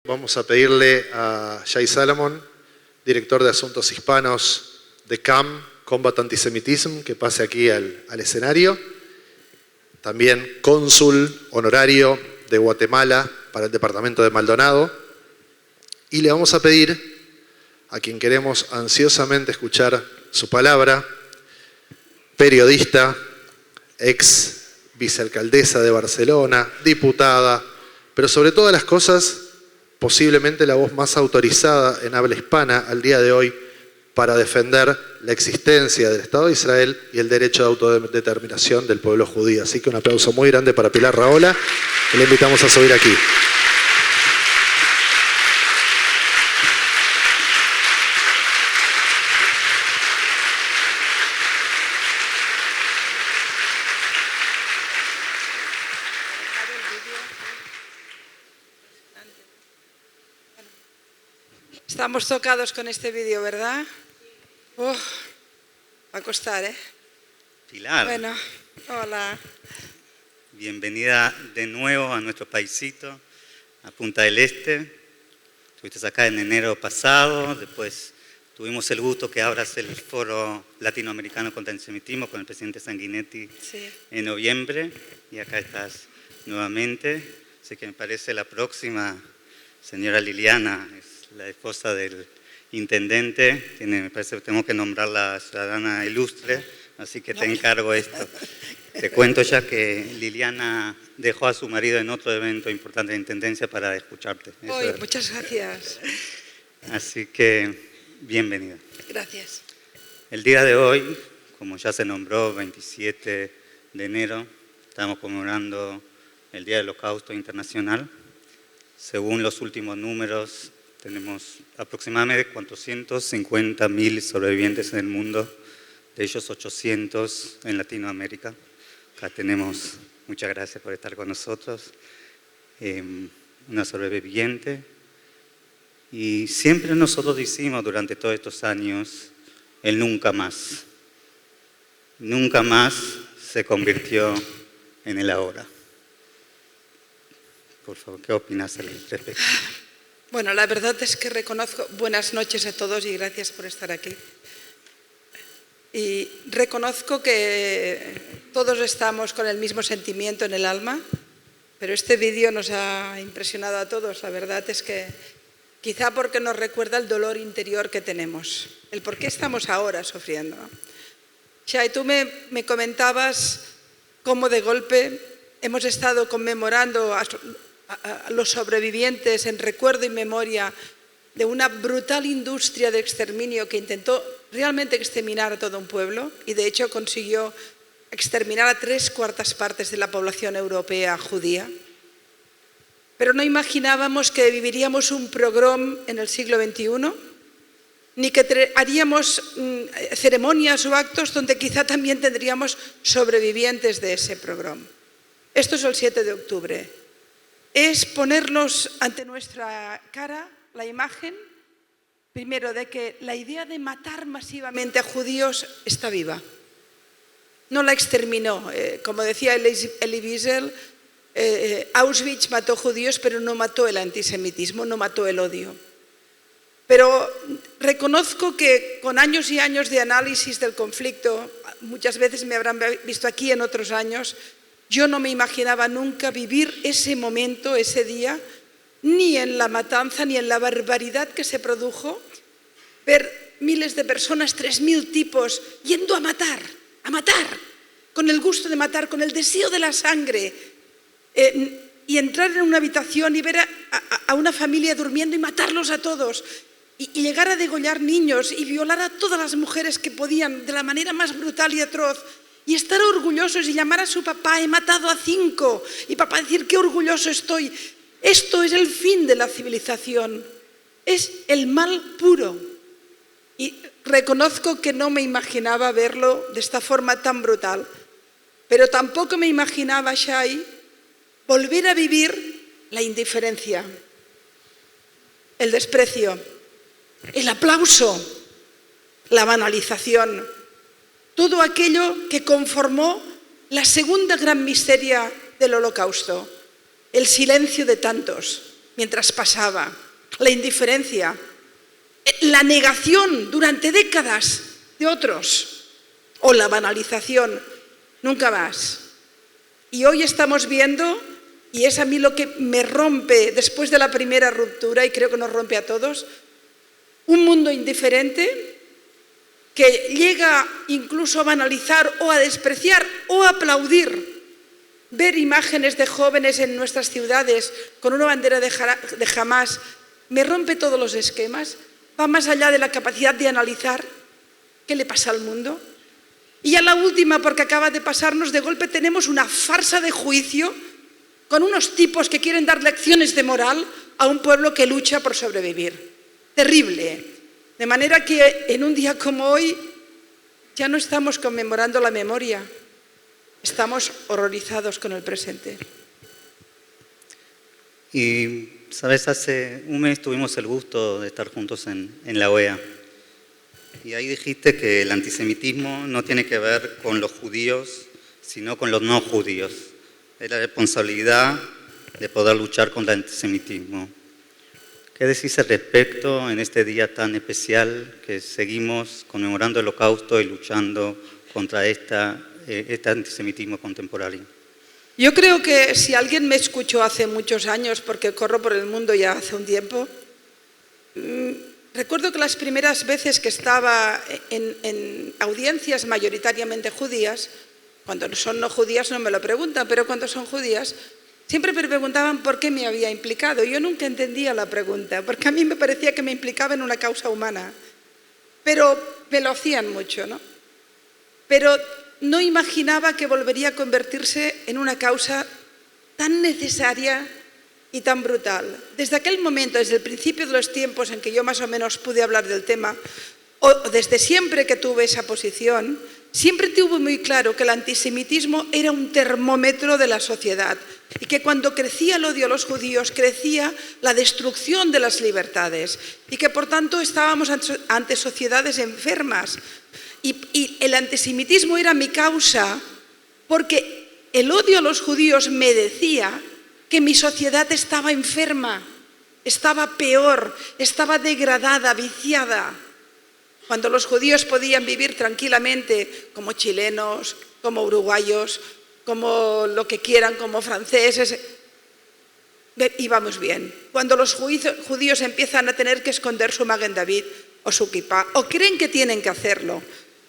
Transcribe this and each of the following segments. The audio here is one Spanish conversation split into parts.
Vamos a pedirle a Jay Salomon, director de Asuntos Hispanos de CAM, Combat Antisemitism, que pase aquí al escenario. También cónsul honorario de Guatemala para el departamento de Maldonado. Y le vamos a pedir a quien queremos ansiosamente escuchar su palabra, periodista, ex vicealcaldesa de Barcelona, diputada, pero sobre todas las cosas, posiblemente la voz más autorizada en habla hispana al día de hoy para defender la existencia del Estado de Israel y el derecho de autodeterminación del pueblo judío. Así que un aplauso muy grande para Pilar Rahola, que le invitamos a subir aquí. Estamos tocados con este vídeo, ¿verdad? Va a costar, ¿eh? Pilar. Bueno, hola. Bienvenida de nuevo a nuestro paisito, a Punta del Este. Estuviste acá en enero pasado, después tuvimos el gusto que abras el Foro Latinoamericano contra el Antisemitismo con el presidente Sanguinetti en noviembre, y acá estás nuevamente. Así que me parece la próxima, señora Liliana, la esposa del intendente, me parece que tenemos que nombrarla ciudadana ilustre, así que te encargo esto. Te cuento ya que Liliana dejó a su marido en otro evento importante de intendencia para escucharte. Muchas gracias. Así que, bienvenida. Gracias. El día de hoy, como ya se nombró, 27 de enero, estamos conmemorando el Día del Holocausto Internacional. Según los últimos números, tenemos aproximadamente 450.000 sobrevivientes en el mundo, de ellos 800 en Latinoamérica. Acá tenemos, muchas gracias por estar con nosotros, una sobreviviente. Y siempre nosotros decimos durante todos estos años, el nunca más. Nunca más se convirtió en el ahora. Por favor, ¿qué opinas al respecto? Bueno, la verdad es que reconozco, buenas noches a todos y gracias por estar aquí. Y reconozco que todos estamos con el mismo sentimiento en el alma, pero este vídeo nos ha impresionado a todos. La verdad es que quizá porque nos recuerda el dolor interior que tenemos, el por qué estamos ahora sufriendo. Shai, tú me comentabas cómo de golpe hemos estado conmemorando a los sobrevivientes en recuerdo y memoria de una brutal industria de exterminio que intentó realmente exterminar a todo un pueblo y de hecho consiguió exterminar a 3/4 partes de la población europea judía. Pero no imaginábamos que viviríamos un pogrom en el siglo XXI, ni que haríamos ceremonias o actos donde quizá también tendríamos sobrevivientes de ese pogrom. Esto es el 7 de octubre. Es ponernos ante nuestra cara la imagen, primero, de que la idea de matar masivamente a judíos está viva. No la exterminó. Como decía Elie Wiesel, Auschwitz mató judíos, pero no mató el antisemitismo, no mató el odio. Pero reconozco que con años y años de análisis del conflicto, muchas veces me habrán visto aquí en otros años, yo no me imaginaba nunca vivir ese momento, ese día, ni en la matanza, ni en la barbaridad que se produjo, ver miles de personas, 3.000 tipos, yendo a matar, con el gusto de matar, con el deseo de la sangre, y entrar en una habitación y ver a una familia durmiendo y matarlos a todos, y llegar a degollar niños y violar a todas las mujeres que podían de la manera más brutal y atroz, y estar orgullosos y llamar a su papá, he matado a 5, y papá decir, qué orgulloso estoy. Esto es el fin de la civilización, es el mal puro. Y reconozco que no me imaginaba verlo de esta forma tan brutal, pero tampoco me imaginaba, Shai, volver a vivir la indiferencia, el desprecio, el aplauso, la banalización. Todo aquello que conformó la segunda gran miseria del Holocausto, el silencio de tantos, mientras pasaba, la indiferencia, la negación durante décadas de otros o la banalización, nunca más. Y hoy estamos viendo, y es a mí lo que me rompe después de la primera ruptura, y creo que nos rompe a todos, un mundo indiferente que llega incluso a banalizar o a despreciar o a aplaudir ver imágenes de jóvenes en nuestras ciudades con una bandera de Hamás, me rompe todos los esquemas, va más allá de la capacidad de analizar qué le pasa al mundo. Y ya la última, porque acaba de pasarnos, de golpe tenemos una farsa de juicio con unos tipos que quieren dar lecciones de moral a un pueblo que lucha por sobrevivir. Terrible. De manera que en un día como hoy ya no estamos conmemorando la memoria, estamos horrorizados con el presente. Y, sabes, hace un mes tuvimos el gusto de estar juntos en la OEA. Y ahí dijiste que el antisemitismo no tiene que ver con los judíos, sino con los no judíos. Es la responsabilidad de poder luchar contra el antisemitismo. ¿Qué decís al respecto en este día tan especial que seguimos conmemorando el Holocausto y luchando contra este antisemitismo contemporáneo? Yo creo que si alguien me escuchó hace muchos años, porque corro por el mundo ya hace un tiempo, recuerdo que las primeras veces que estaba en audiencias mayoritariamente judías, cuando son no judías no me lo preguntan, pero cuando son judías, siempre me preguntaban por qué me había implicado. Yo nunca entendía la pregunta, porque a mí me parecía que me implicaba en una causa humana, pero me lo hacían mucho, ¿no? Pero no imaginaba que volvería a convertirse en una causa tan necesaria y tan brutal. Desde aquel momento, desde el principio de los tiempos en que yo más o menos pude hablar del tema, o desde siempre que tuve esa posición, siempre tuve muy claro que el antisemitismo era un termómetro de la sociedad y que cuando crecía el odio a los judíos, crecía la destrucción de las libertades y que por tanto estábamos ante sociedades enfermas. Y el antisemitismo era mi causa porque el odio a los judíos me decía que mi sociedad estaba enferma, estaba peor, estaba degradada, viciada. Cuando los judíos podían vivir tranquilamente como chilenos, como uruguayos, como lo que quieran, como franceses, íbamos bien. Cuando los judíos empiezan a tener que esconder su Maguen David o su kipá, o creen que tienen que hacerlo,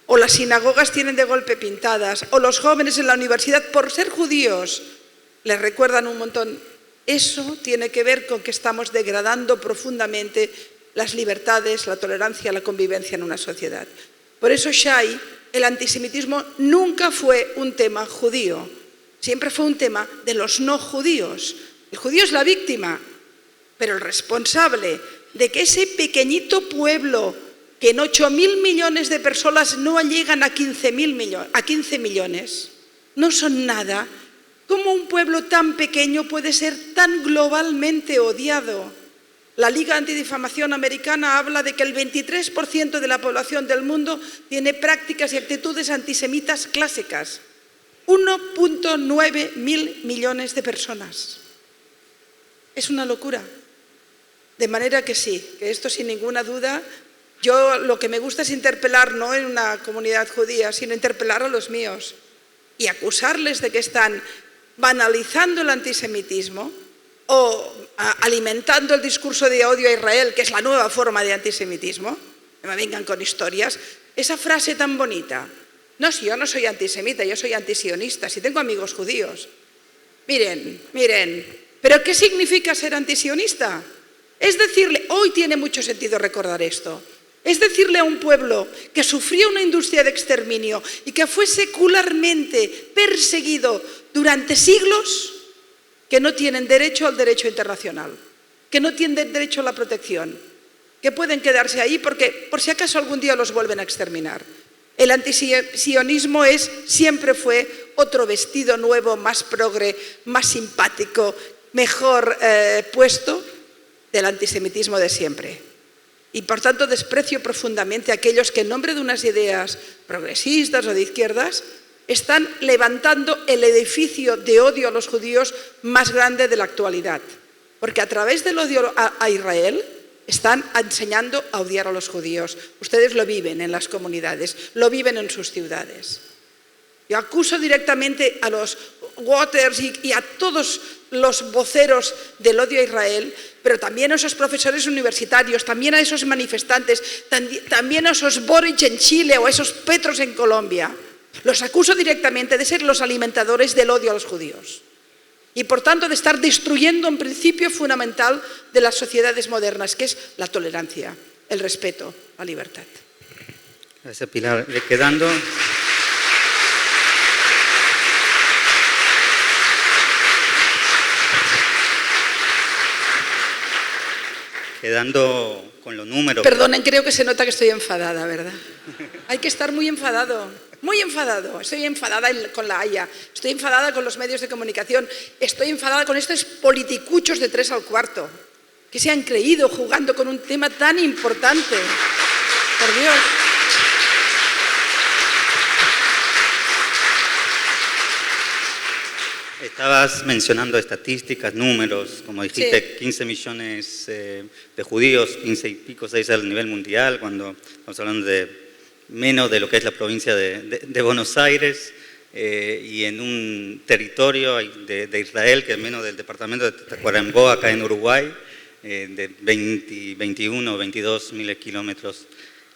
o las sinagogas tienen de golpe pintadas, o los jóvenes en la universidad, por ser judíos, les recuerdan un montón. Eso tiene que ver con que estamos degradando profundamente las libertades, la tolerancia, la convivencia en una sociedad. Por eso, Shai, el antisemitismo nunca fue un tema judío, siempre fue un tema de los no judíos. El judío es la víctima, pero el responsable de que ese pequeñito pueblo, que en 8.000 millones de personas no llegan a 15 millones, no son nada. ¿Cómo un pueblo tan pequeño puede ser tan globalmente odiado? La Liga Antidifamación Americana habla de que el 23% de la población del mundo tiene prácticas y actitudes antisemitas clásicas. 1.9 mil millones de personas. Es una locura. De manera que sí, que esto sin ninguna duda, yo lo que me gusta es interpelar no en una comunidad judía, sino interpelar a los míos y acusarles de que están banalizando el antisemitismo o alimentando el discurso de odio a Israel, que es la nueva forma de antisemitismo. No me vengan con historias. Esa frase tan bonita. No, si yo no soy antisemita, yo soy antisionista, si tengo amigos judíos. Miren, ¿pero qué significa ser antisionista? Es decirle, hoy tiene mucho sentido recordar esto, es decirle a un pueblo que sufrió una industria de exterminio y que fue secularmente perseguido durante siglos, que no tienen derecho al derecho internacional, que no tienen derecho a la protección, que pueden quedarse ahí porque por si acaso algún día los vuelven a exterminar. El antisionismo siempre fue otro vestido nuevo, más progre, más simpático, mejor puesto del antisemitismo de siempre. Y por tanto desprecio profundamente a aquellos que en nombre de unas ideas progresistas o de izquierdas están levantando el edificio de odio a los judíos más grande de la actualidad. porque a través del odio a Israel están enseñando a odiar a los judíos. Ustedes lo viven en las comunidades, lo viven en sus ciudades. Yo acuso directamente a los Waters y a todos los voceros del odio a Israel, pero también a esos profesores universitarios, también a esos manifestantes, también a esos Boric en Chile o a esos Petros en Colombia. Los acuso directamente de ser los alimentadores del odio a los judíos y, por tanto, de estar destruyendo un principio fundamental de las sociedades modernas, que es la tolerancia, el respeto, la libertad. Gracias, Pilar. Quedando con los números. Perdonen, creo que se nota que estoy enfadada, ¿verdad? Hay que estar muy enfadado, muy enfadado. Estoy enfadada con la Haya, estoy enfadada con los medios de comunicación, estoy enfadada con estos politicuchos de 3 al cuarto, que se han creído jugando con un tema tan importante. Por Dios. Estabas mencionando estadísticas, números, como dijiste, sí. 15 millones de judíos, 15 y pico, 6 a nivel mundial, cuando estamos hablando de menos de lo que es la provincia de Buenos Aires, y en un territorio de Israel, que es menos del departamento de Tacuarembó, acá en Uruguay, de 21 o 22 mil kilómetros.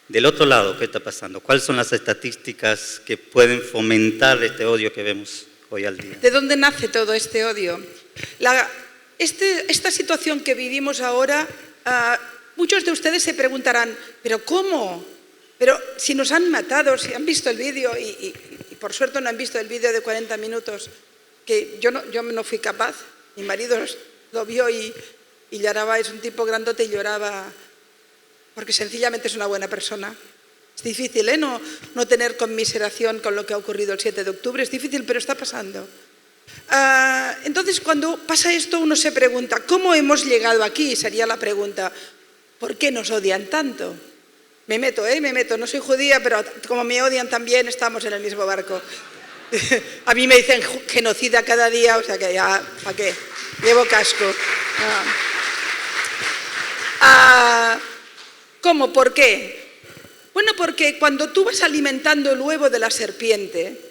Del otro lado, ¿qué está pasando? ¿Cuáles son las estadísticas que pueden fomentar este odio que vemos hoy al día? ¿De dónde nace todo este odio? Esta situación que vivimos ahora, muchos de ustedes se preguntarán, ¿pero cómo? Pero si nos han matado, si han visto el vídeo y por suerte no han visto el vídeo de 40 minutos, que yo no fui capaz, mi marido lo vio y lloraba, es un tipo grandote y lloraba porque sencillamente es una buena persona. Es difícil, no tener conmiseración con lo que ha ocurrido el 7 de octubre, es difícil, pero está pasando. Entonces, cuando pasa esto, uno se pregunta, ¿cómo hemos llegado aquí? Sería la pregunta, ¿por qué nos odian tanto? Me meto, no soy judía, pero como me odian también, estamos en el mismo barco. A mí me dicen genocida cada día, o sea que ya, ¿para qué? Llevo casco. ¿Cómo? ¿Por qué? Bueno, porque cuando tú vas alimentando el huevo de la serpiente,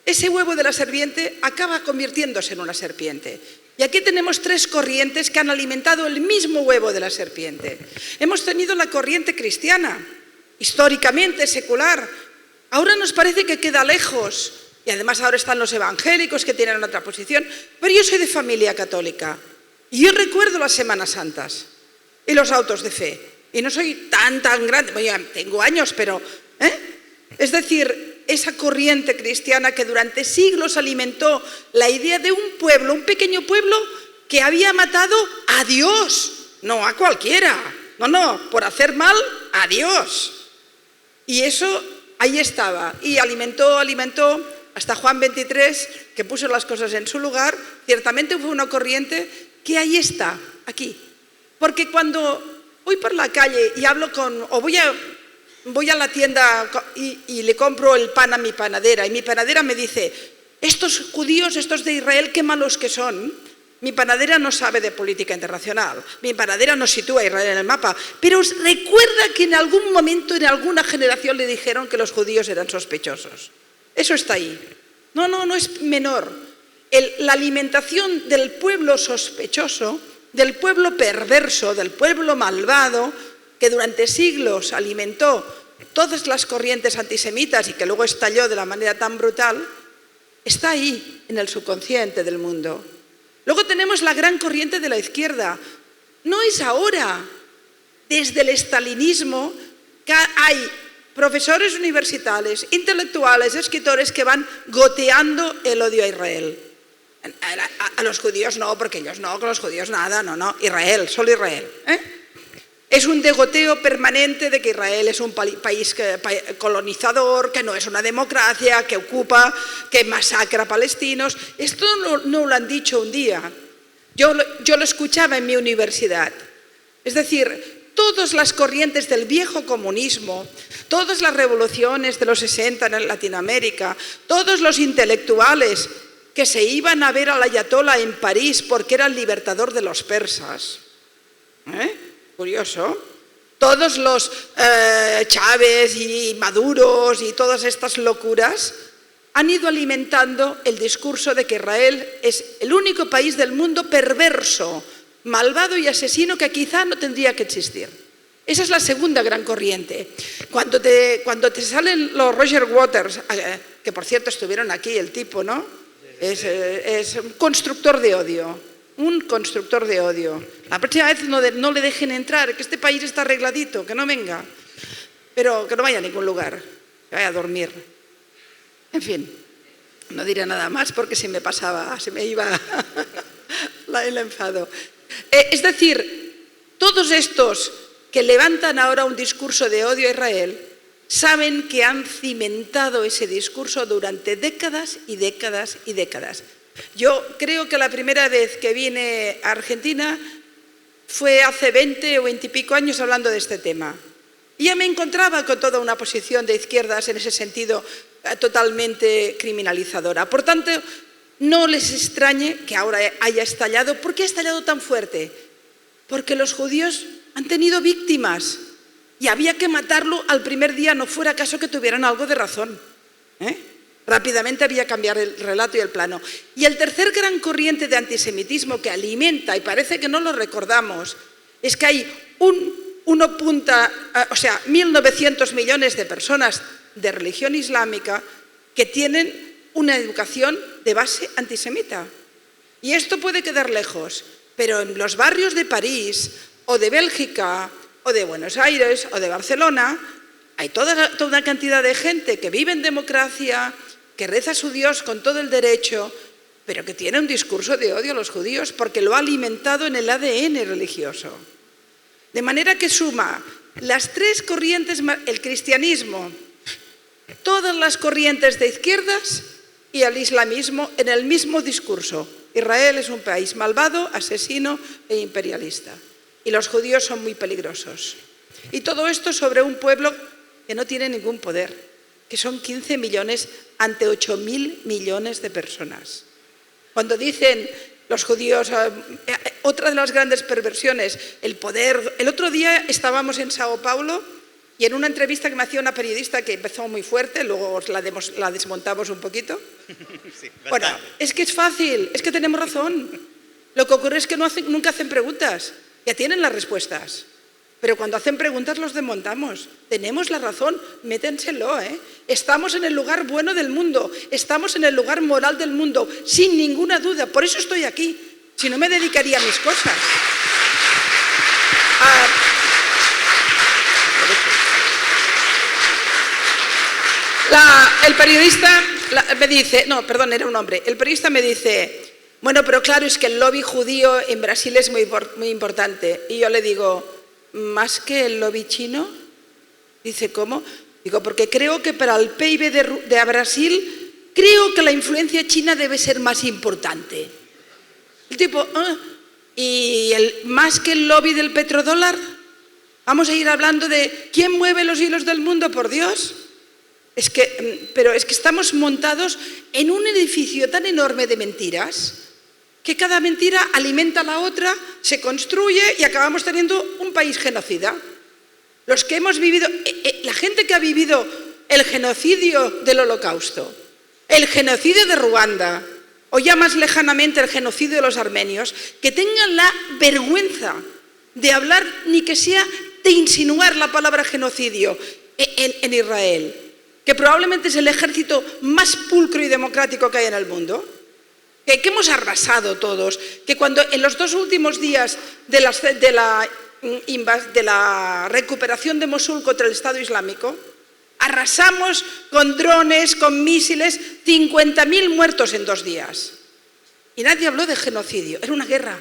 ese huevo de la serpiente acaba convirtiéndose en una serpiente. Y aquí tenemos 3 corrientes que han alimentado el mismo huevo de la serpiente. Hemos tenido la corriente cristiana, históricamente secular. Ahora nos parece que queda lejos. Y además ahora están los evangélicos que tienen otra posición. Pero yo soy de familia católica. Y yo recuerdo las Semanas Santas y los autos de fe. Y no soy tan grande, bueno, tengo años, pero... Es decir, esa corriente cristiana que durante siglos alimentó la idea de un pueblo, un pequeño pueblo que había matado a Dios, no a cualquiera, no, por hacer mal a Dios. Y eso ahí estaba, y alimentó, hasta Juan 23, que puso las cosas en su lugar. Ciertamente fue una corriente que ahí está, aquí. Porque cuando voy por la calle y hablo o voy a la tienda y le compro el pan a mi panadera, y mi panadera me dice, estos judíos, estos de Israel, qué malos que son. Mi panadera no sabe de política internacional, mi panadera no sitúa a Israel en el mapa, pero recuerda que en algún momento, en alguna generación le dijeron que los judíos eran sospechosos. Eso está ahí. No es menor. La alimentación del pueblo sospechoso, del pueblo perverso, del pueblo malvado, que durante siglos alimentó todas las corrientes antisemitas y que luego estalló de la manera tan brutal, está ahí, en el subconsciente del mundo. Luego tenemos la gran corriente de la izquierda. No es ahora, desde el estalinismo, que hay profesores universitarios, intelectuales, escritores que van goteando el odio a Israel. A los judíos no, porque ellos no, con los judíos nada, no, Israel, solo Israel. Es un degoteo permanente de que Israel es un país colonizador, que no es una democracia, que ocupa, que masacra a palestinos. Esto no lo han dicho un día. Yo lo escuchaba en mi universidad. Es decir, todas las corrientes del viejo comunismo, todas las revoluciones de los 60 en Latinoamérica, todos los intelectuales que se iban a ver al ayatolá en París porque era el libertador de los persas. Curioso. Todos los Chávez y Maduros y todas estas locuras han ido alimentando el discurso de que Israel es el único país del mundo perverso, malvado y asesino que quizá no tendría que existir. Esa es la segunda gran corriente. Cuando te salen los Roger Waters, que por cierto estuvieron aquí, el tipo, ¿no? Es un constructor de odio. Un constructor de odio. La próxima vez no le dejen entrar, que este país está arregladito, que no venga. Pero que no vaya a ningún lugar, que vaya a dormir. En fin, no diré nada más porque se me iba el enfado. Es decir, todos estos que levantan ahora un discurso de odio a Israel saben que han cimentado ese discurso durante décadas y décadas y décadas. Yo creo que la primera vez que vine a Argentina fue hace 20 o 20 y pico años hablando de este tema. Y ya me encontraba con toda una posición de izquierdas en ese sentido totalmente criminalizadora. Por tanto, no les extrañe que ahora haya estallado. ¿Por qué ha estallado tan fuerte? Porque los judíos han tenido víctimas y había que matarlo al primer día, no fuera caso que tuvieran algo de razón. Rápidamente había que cambiar el relato y el plano. Y el tercer gran corriente de antisemitismo que alimenta, y parece que no lo recordamos, es que hay 1.900 millones de personas de religión islámica que tienen una educación de base antisemita. Y esto puede quedar lejos, pero en los barrios de París o de Bélgica o de Buenos Aires o de Barcelona hay toda una cantidad de gente que vive en democracia, que reza a su Dios con todo el derecho, pero que tiene un discurso de odio a los judíos porque lo ha alimentado en el ADN religioso. De manera que suma las tres corrientes, el cristianismo, todas las corrientes de izquierdas y el islamismo en el mismo discurso. Israel es un país malvado, asesino e imperialista. Y los judíos son muy peligrosos. Y todo esto sobre un pueblo que no tiene ningún poder, que son 15 millones ante 8.000 millones de personas. Cuando dicen los judíos, otra de las grandes perversiones, el poder. El otro día estábamos en Sao Paulo y en una entrevista que me hacía una periodista que empezó muy fuerte, luego la desmontamos un poquito. Sí, bueno, es que es fácil, es que tenemos razón. Lo que ocurre es que nunca hacen preguntas, ya tienen las respuestas. Pero cuando hacen preguntas los desmontamos. Tenemos la razón, métenselo, Estamos en el lugar bueno del mundo, estamos en el lugar moral del mundo, sin ninguna duda. Por eso estoy aquí, si no me dedicaría a mis cosas. El periodista me dice, no, perdón, era un hombre. El periodista me dice, bueno, pero claro, es que el lobby judío en Brasil es muy importante. Y yo le digo, ¿más que el lobby chino? Dice, ¿cómo? Digo, porque creo que para el PIB de Brasil, creo que la influencia china debe ser más importante. El tipo, ¿y más que el lobby del petrodólar? Vamos a ir hablando de quién mueve los hilos del mundo, por Dios. Pero es que estamos montados en un edificio tan enorme de mentiras que cada mentira alimenta a la otra, se construye y acabamos teniendo un país genocida. Los que hemos vivido, la gente que ha vivido el genocidio del Holocausto, el genocidio de Ruanda, o ya más lejanamente el genocidio de los armenios, que tengan la vergüenza de hablar, ni que sea de insinuar la palabra genocidio en Israel, que probablemente es el ejército más pulcro y democrático que hay en el mundo, que hemos arrasado todos, que cuando en los 2 últimos días de la recuperación de Mosul contra el Estado Islámico, arrasamos con drones, con misiles, 50.000 muertos en 2 días. Y nadie habló de genocidio, era una guerra.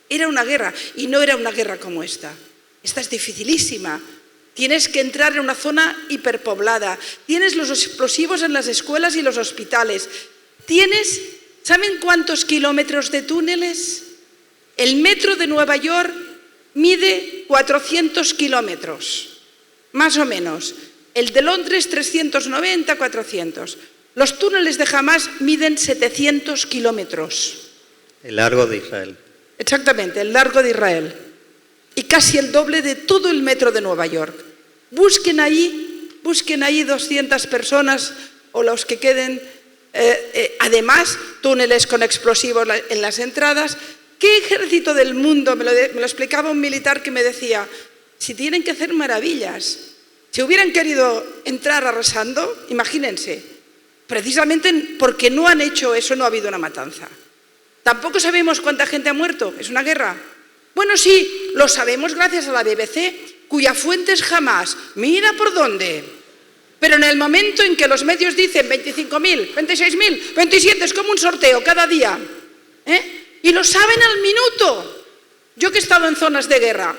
Era una guerra, y no era una guerra como esta. Esta es dificilísima. Tienes que entrar en una zona hiperpoblada. Tienes los explosivos en las escuelas y los hospitales. ¿Saben cuántos kilómetros de túneles? El metro de Nueva York mide 400 kilómetros, más o menos. El de Londres 390, 400. Los túneles de Hamás miden 700 kilómetros. El largo de Israel. Exactamente, el largo de Israel. Y casi el doble de todo el metro de Nueva York. Busquen ahí 200 personas o los que queden. Además, túneles con explosivos en las entradas. ¿Qué ejército del mundo? Me lo explicaba un militar que me decía, si tienen que hacer maravillas, si hubieran querido entrar arrasando, imagínense, precisamente porque no han hecho eso no ha habido una matanza. Tampoco sabemos cuánta gente ha muerto, es una guerra. Bueno, sí, lo sabemos gracias a la BBC, cuya fuente es Hamás. Mira por dónde. Pero en el momento en que los medios dicen 25.000, 26.000, 27, es como un sorteo cada día. Y lo saben al minuto. Yo que he estado en zonas de guerra,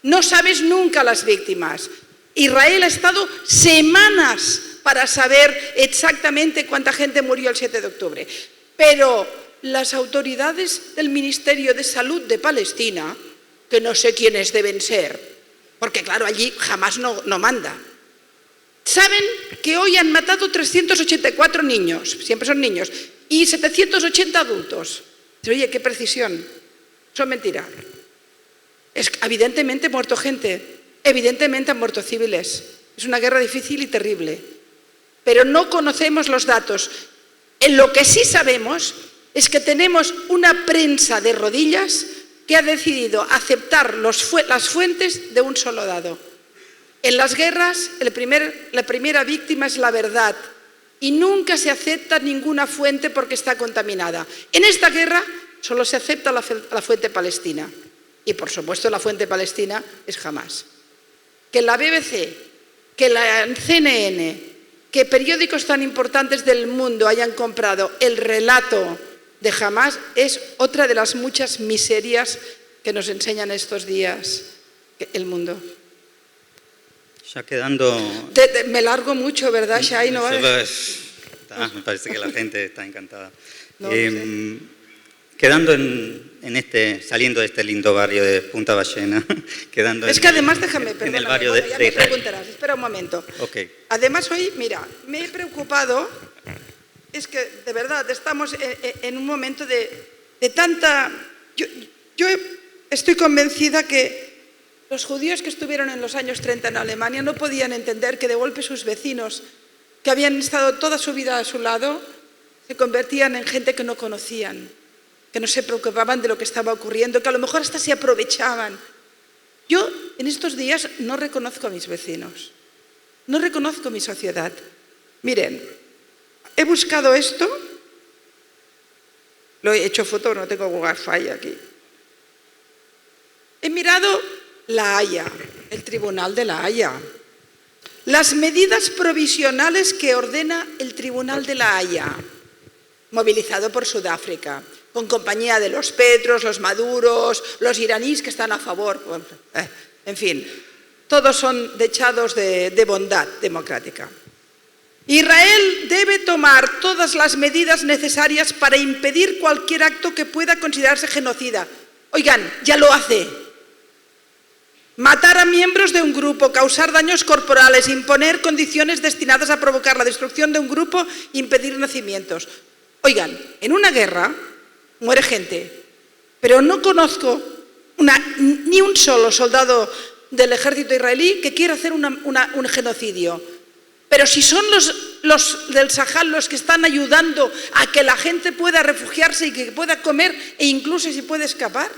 no sabes nunca las víctimas. Israel ha estado semanas para saber exactamente cuánta gente murió el 7 de octubre. Pero las autoridades del Ministerio de Salud de Palestina, que no sé quiénes deben ser, porque claro, allí jamás no manda, saben que hoy han matado 384 niños, siempre son niños, y 780 adultos. Oye, qué precisión. Son mentiras. Evidentemente ha muerto gente, evidentemente han muerto civiles. Es una guerra difícil y terrible. Pero no conocemos los datos. En lo que sí sabemos es que tenemos una prensa de rodillas que ha decidido aceptar las fuentes de un solo lado. En las guerras, la primera víctima es la verdad y nunca se acepta ninguna fuente porque está contaminada. En esta guerra solo se acepta la fuente palestina y, por supuesto, la fuente palestina es Hamás. Que la BBC, que la CNN, que periódicos tan importantes del mundo hayan comprado el relato de Hamás es otra de las muchas miserias que nos enseñan estos días el mundo. Ya quedando... Me largo mucho, ¿verdad, Shai? ¿No? Me parece que la gente está encantada. No, Quedando saliendo de este lindo barrio de Punta Ballena, quedando es que además, déjame, perdóname, en el barrio ya de me Israel. preguntarás, espera un momento. Okay. Además hoy, mira, me he preocupado, es que de verdad estamos en un momento de tanta... Yo estoy convencida que los judíos que estuvieron en los años 30 en Alemania no podían entender que de golpe sus vecinos, que habían estado toda su vida a su lado, se convertían en gente que no conocían, que no se preocupaban de lo que estaba ocurriendo, que a lo mejor hasta se aprovechaban. Yo en estos días no reconozco a mis vecinos, no reconozco mi sociedad. Miren, he buscado esto, lo he hecho foto, no tengo Wi-Fi aquí. He mirado La Haya, el Tribunal de La Haya. Las medidas provisionales que ordena el Tribunal de La Haya, movilizado por Sudáfrica, con compañía de los Petros, los Maduros, los iraníes que están a favor. En fin, todos son dechados de bondad democrática. Israel debe tomar todas las medidas necesarias para impedir cualquier acto que pueda considerarse genocida. Oigan, ya lo hace. Matar a miembros de un grupo, causar daños corporales, imponer condiciones destinadas a provocar la destrucción de un grupo, impedir nacimientos. Oigan, en una guerra muere gente, pero no conozco ni un solo soldado del ejército israelí que quiera hacer un genocidio. Pero si son los del Sahel los que están ayudando a que la gente pueda refugiarse y que pueda comer e incluso si puede escapar,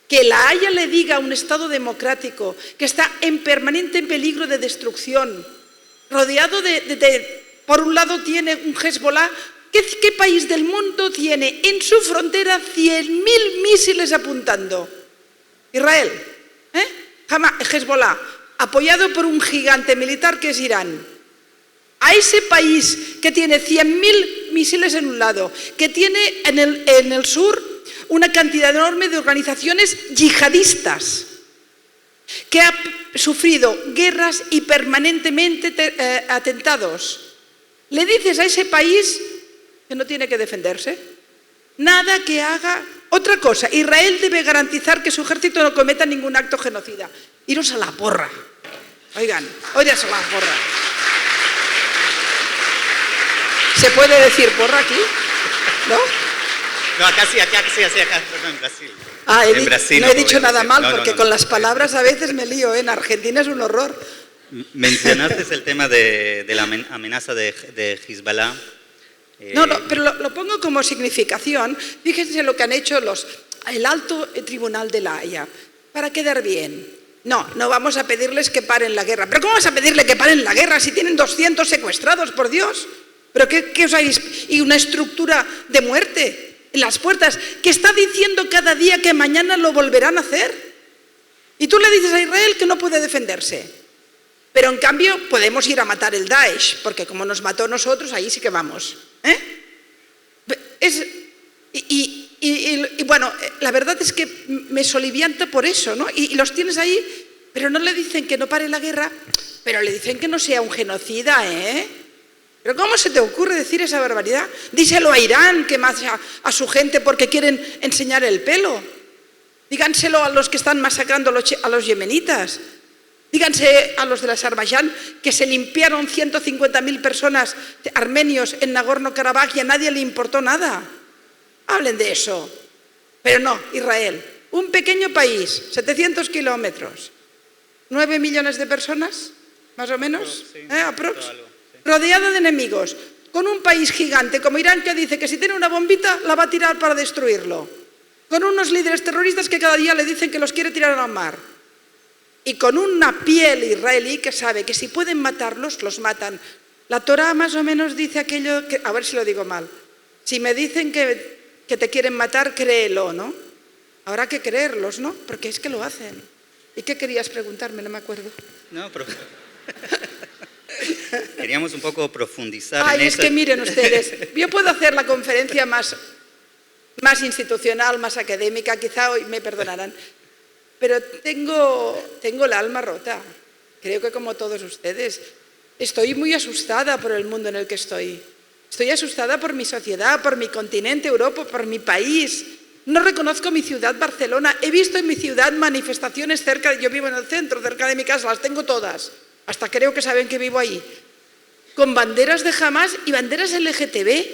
que La Haya le diga a un Estado democrático que está en permanente peligro de destrucción, rodeado por un lado tiene un Hezbollah. ¿Qué país del mundo tiene en su frontera 100.000 misiles apuntando? Israel, Hezbollah, apoyado por un gigante militar que es Irán. A ese país que tiene 100.000 misiles en un lado, que tiene en el sur una cantidad enorme de organizaciones yihadistas, que ha sufrido guerras y permanentemente atentados. ¿Le dices a ese país que no tiene que defenderse? Nada que haga otra cosa. Israel debe garantizar que su ejército no cometa ningún acto genocida. Iros a la porra. Oigan, iros a la porra. ¿Se puede decir porra aquí? ¿No? No, acá sí, pero no en Brasil. En Brasil no he dicho nada decir. mal, porque con las palabras a veces me lío, ¿eh? En Argentina es un horror. Mencionaste el tema de la amenaza de Hezbollah. No, pero lo pongo como significación. Fíjense lo que han hecho el Alto Tribunal de La Haya para quedar bien. No vamos a pedirles que paren la guerra. ¿Pero cómo vas a pedirle que paren la guerra si tienen 200 secuestrados, por Dios? ¿Pero qué os habéis...? Y una estructura de muerte en las puertas que está diciendo cada día que mañana lo volverán a hacer. Y tú le dices a Israel que no puede defenderse. Pero en cambio podemos ir a matar el Daesh, porque como nos mató a nosotros, ahí sí que vamos. Y bueno, la verdad es que me solivianta por eso, ¿no? Y los tienes ahí, pero no le dicen que no pare la guerra, pero le dicen que no sea un genocida, ¿eh? ¿Pero cómo se te ocurre decir esa barbaridad? Díselo a Irán, que mata a su gente porque quieren enseñar el pelo. Díganselo a los que están masacrando a los yemenitas. Díganse a los de Azerbaiyán que se limpiaron 150.000 personas armenios en Nagorno-Karabaj y a nadie le importó nada. Hablen de eso. Pero no, Israel, un pequeño país, 700 kilómetros, 9 millones de personas, más o menos, aprox, rodeado de enemigos, con un país gigante como Irán que dice que si tiene una bombita la va a tirar para destruirlo, con unos líderes terroristas que cada día le dicen que los quiere tirar al mar. Y con una piel israelí que sabe que si pueden matarlos, los matan. La Torá más o menos dice aquello, a ver si lo digo mal. Si me dicen que te quieren matar, créelo, ¿no? Habrá que creerlos, ¿no? Porque es que lo hacen. ¿Y qué querías preguntarme? No me acuerdo. No, pero... Queríamos un poco profundizar en eso. Es que miren ustedes, yo puedo hacer la conferencia más institucional, más académica, quizá hoy me perdonarán. Pero tengo el alma rota, creo que como todos ustedes. Estoy muy asustada por el mundo en el que estoy. Estoy asustada por mi sociedad, por mi continente, Europa, por mi país. No reconozco mi ciudad, Barcelona. He visto en mi ciudad manifestaciones yo vivo en el centro, cerca de mi casa, las tengo todas. Hasta creo que saben que vivo ahí. Con banderas de Hamás y banderas LGTB.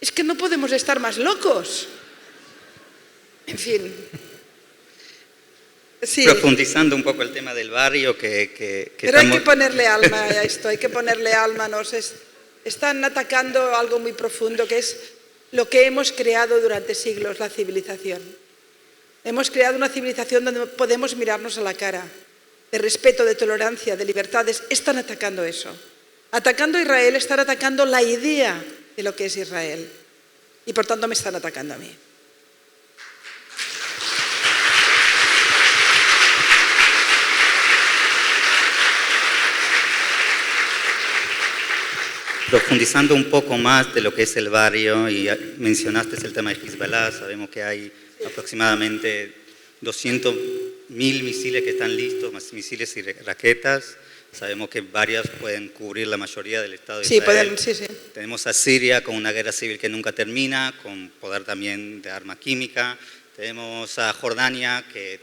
Es que no podemos estar más locos. En fin... Sí. Profundizando un poco el tema del barrio que pero hay que ponerle alma a esto, hay que ponerle alma. Están atacando algo muy profundo que es lo que hemos creado durante siglos, la civilización. Hemos creado una civilización donde podemos mirarnos a la cara, de respeto, de tolerancia, de libertades. Están atacando eso. Atacando a Israel, están atacando la idea de lo que es Israel. Y por tanto me están atacando a mí. Profundizando un poco más de lo que es el barrio, y mencionaste el tema de Hezbollah, sabemos que hay aproximadamente 200.000 misiles que están listos, más misiles y raquetas. Sabemos que varias pueden cubrir la mayoría del Estado de Israel. Sí. Tenemos a Siria con una guerra civil que nunca termina, con poder también de arma química. Tenemos a Jordania que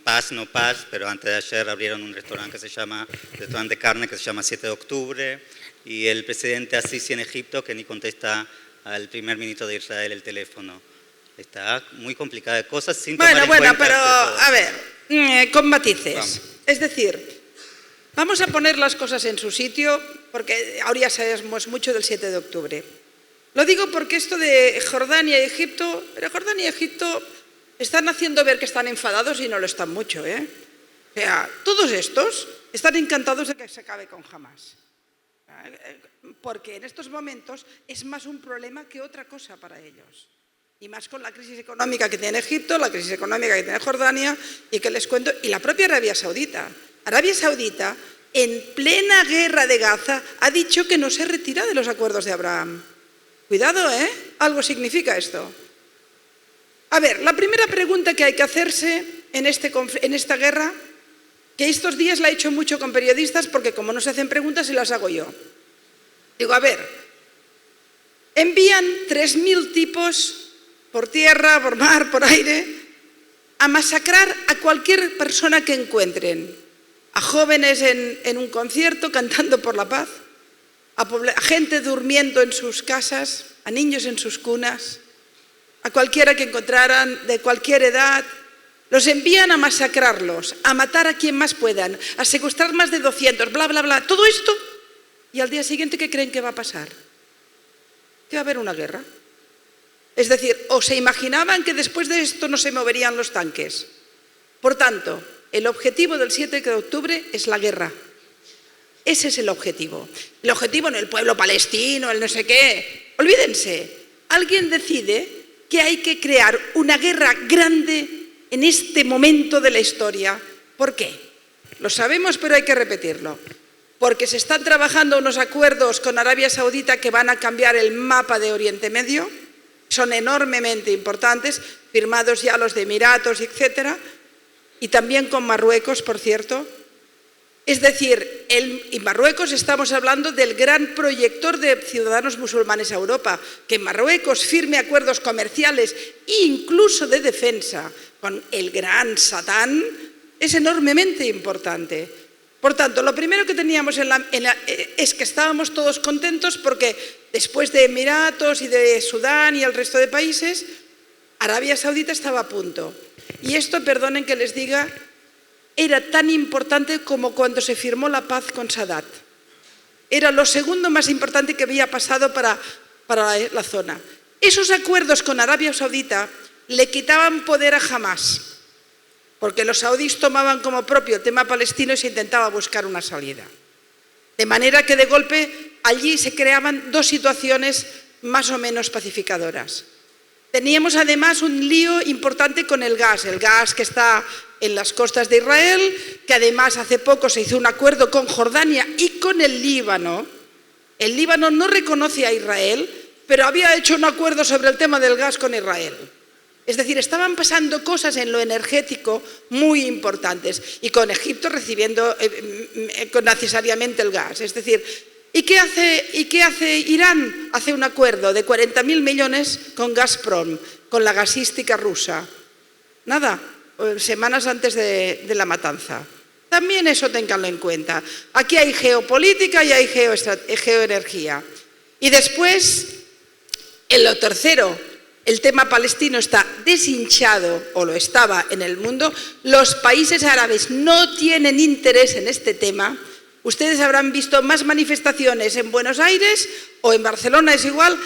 paz, no paz, pero antes de ayer abrieron un restaurante de carne que se llama 7 de octubre. Y el presidente Al-Sisi en Egipto, que ni contesta al primer ministro de Israel el teléfono. Está muy complicada de cosas sin tomar en cuenta... pero a ver, con matices. Vamos. Es decir, vamos a poner las cosas en su sitio, porque ahora ya sabemos mucho del 7 de octubre. Lo digo porque esto de Jordania y Egipto, pero Jordania y Egipto están haciendo ver que están enfadados y no lo están mucho, ¿eh? O sea, todos estos están encantados de que se acabe con Hamás. Porque en estos momentos es más un problema que otra cosa para ellos. Y más con la crisis económica que tiene Egipto, la crisis económica que tiene Jordania, y que les cuento, y la propia Arabia Saudita. Arabia Saudita, en plena guerra de Gaza, ha dicho que no se retira de los acuerdos de Abraham. Cuidado, ¿eh? Algo significa esto. A ver, la primera pregunta que hay que hacerse en esta guerra, que estos días la he hecho mucho con periodistas, porque como no se hacen preguntas, se las hago yo. Digo, a ver, envían 3.000 tipos por tierra, por mar, por aire, a masacrar a cualquier persona que encuentren, a jóvenes en un concierto cantando por la paz, a gente durmiendo en sus casas, a niños en sus cunas, a cualquiera que encontraran de cualquier edad. Los envían a masacrarlos, a matar a quien más puedan, a secuestrar más de 200, bla, bla, bla. Todo esto, y al día siguiente, ¿qué creen que va a pasar? Que va a haber una guerra. Es decir, o se imaginaban que después de esto no se moverían los tanques. Por tanto, el objetivo del 7 de octubre es la guerra. Ese es el objetivo. El objetivo no el pueblo palestino, el no sé qué. Olvídense. Alguien decide que hay que crear una guerra grande en este momento de la historia. ¿Por qué? Lo sabemos, pero hay que repetirlo. Porque se están trabajando unos acuerdos con Arabia Saudita que van a cambiar el mapa de Oriente Medio. Son enormemente importantes, firmados ya los de Emiratos, etcétera, y también con Marruecos, por cierto. Es decir, y Marruecos estamos hablando del gran proyector de ciudadanos musulmanes a Europa, que Marruecos firme acuerdos comerciales e incluso de defensa con el gran Satán es enormemente importante. Por tanto, lo primero que teníamos es que estábamos todos contentos porque después de Emiratos y de Sudán y el resto de países, Arabia Saudita estaba a punto. Y esto, perdonen que les diga, era tan importante como cuando se firmó la paz con Sadat. Era lo segundo más importante que había pasado para la zona. Esos acuerdos con Arabia Saudita le quitaban poder a Hamás, porque los saudíes tomaban como propio el tema palestino y se intentaba buscar una salida. De manera que de golpe allí se creaban dos situaciones más o menos pacificadoras. Teníamos además un lío importante con el gas que está en las costas de Israel, que además hace poco se hizo un acuerdo con Jordania y con el Líbano. El Líbano no reconoce a Israel, pero había hecho un acuerdo sobre el tema del gas con Israel. Es decir, estaban pasando cosas en lo energético muy importantes y con Egipto recibiendo necesariamente el gas. Es decir, ¿y qué hace Irán? Hace un acuerdo de 40.000 millones con Gazprom, con la gasística rusa. Nada, semanas antes de la matanza. También eso ténganlo en cuenta. Aquí hay geopolítica y hay geoenergía. Y después, en lo tercero, el tema palestino está deshinchado, o lo estaba en el mundo. Los países árabes no tienen interés en este tema. Ustedes habrán visto más manifestaciones en Buenos Aires o en Barcelona, es igual,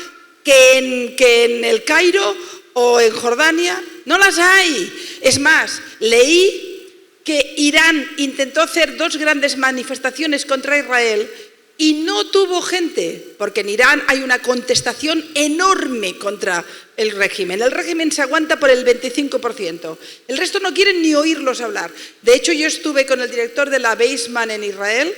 que en el Cairo o en Jordania. No las hay. Es más, leí que Irán intentó hacer 2 grandes manifestaciones contra Israel y no tuvo gente, porque en Irán hay una contestación enorme contra el régimen. El régimen se aguanta por el 25%. El resto no quieren ni oírlos hablar. De hecho, yo estuve con el director de la Weizmann en Israel,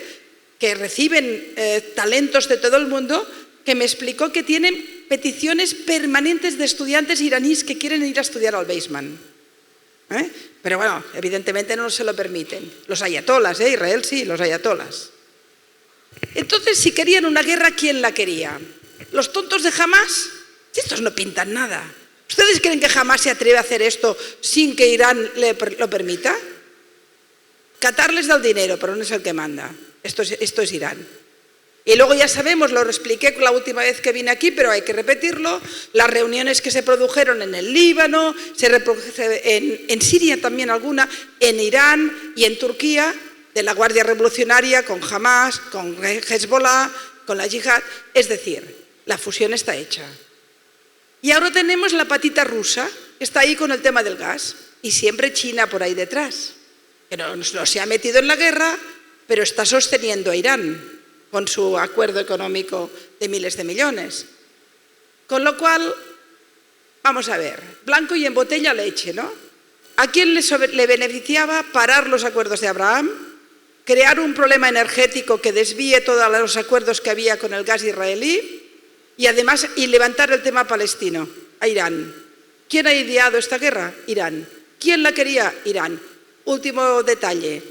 que reciben talentos de todo el mundo, que me explicó que tienen peticiones permanentes de estudiantes iraníes que quieren ir a estudiar al Weizmann. Pero bueno, evidentemente no se lo permiten. Los ayatolas, Israel sí, los ayatolas. Entonces, si querían una guerra, ¿quién la quería? ¿Los tontos de Hamás? Estos no pintan nada. ¿Ustedes creen que Hamás se atreve a hacer esto sin que Irán lo permita? Qatar les da el dinero, pero no es el que manda. Esto es Irán. Y luego ya sabemos, lo expliqué la última vez que vine aquí, pero hay que repetirlo, las reuniones que se produjeron en el Líbano, en Siria también alguna, en Irán y en Turquía, de la Guardia Revolucionaria con Hamás, con Hezbollah, con la Yihad. Es decir, la fusión está hecha. Y ahora tenemos la patita rusa, que está ahí con el tema del gas, y siempre China por ahí detrás, que no se ha metido en la guerra, pero está sosteniendo a Irán con su acuerdo económico de miles de millones. Con lo cual, vamos a ver, blanco y en botella leche, ¿no? ¿A quién le beneficiaba parar los acuerdos de Abraham, crear un problema energético que desvíe todos los acuerdos que había con el gas israelí y además levantar el tema palestino? A Irán. ¿Quién ha ideado esta guerra? Irán. ¿Quién la quería? Irán. Último detalle.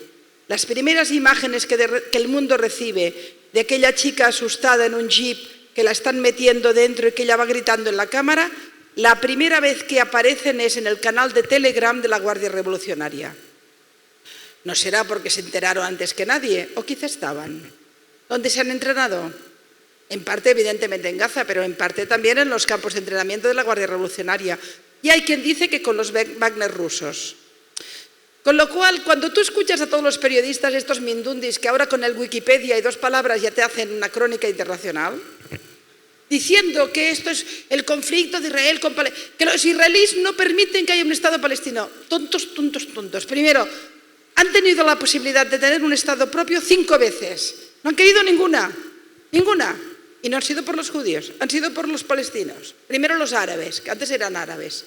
Las primeras imágenes que el mundo recibe de aquella chica asustada en un jeep que la están metiendo dentro y que ella va gritando en la cámara, la primera vez que aparecen es en el canal de Telegram de la Guardia Revolucionaria. ¿No será porque se enteraron antes que nadie? ¿O quizá estaban? ¿Dónde se han entrenado? En parte, evidentemente, en Gaza, pero en parte también en los campos de entrenamiento de la Guardia Revolucionaria. Y hay quien dice que con los Wagner rusos. Con lo cual, cuando tú escuchas a todos los periodistas, estos mindundis, que ahora con el Wikipedia y 2 palabras ya te hacen una crónica internacional, diciendo que esto es el conflicto de Israel con Palestina, que los israelíes no permiten que haya un Estado palestino. Tontos, tontos, tontos. Primero, han tenido la posibilidad de tener un Estado propio 5 veces. No han querido ninguna. Ninguna. Y no han sido por los judíos, han sido por los palestinos. Primero los árabes, que antes eran árabes.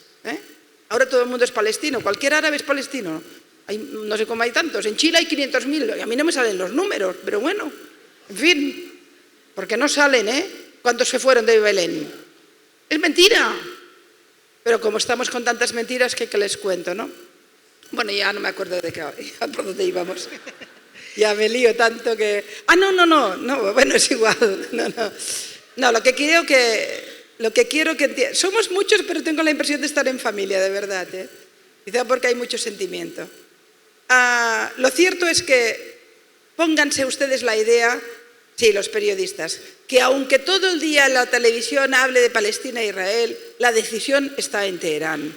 Ahora todo el mundo es palestino, cualquier árabe es palestino. No sé cómo hay tantos. En Chile hay 500.000, y a mí no me salen los números, pero bueno, en fin, porque no salen, ¿Cuántos se fueron de Belén? Es mentira. Pero como estamos con tantas mentiras, ¿qué les cuento, no? Bueno, ya no me acuerdo por dónde íbamos. Ya me lío tanto que... No, bueno, es igual. No, lo que quiero que entiendan... Somos muchos, pero tengo la impresión de estar en familia, de verdad, Quizá porque hay mucho sentimiento. Lo cierto es que pónganse ustedes la idea, sí, los periodistas, que aunque todo el día la televisión hable de Palestina e Israel, la decisión está en Teherán.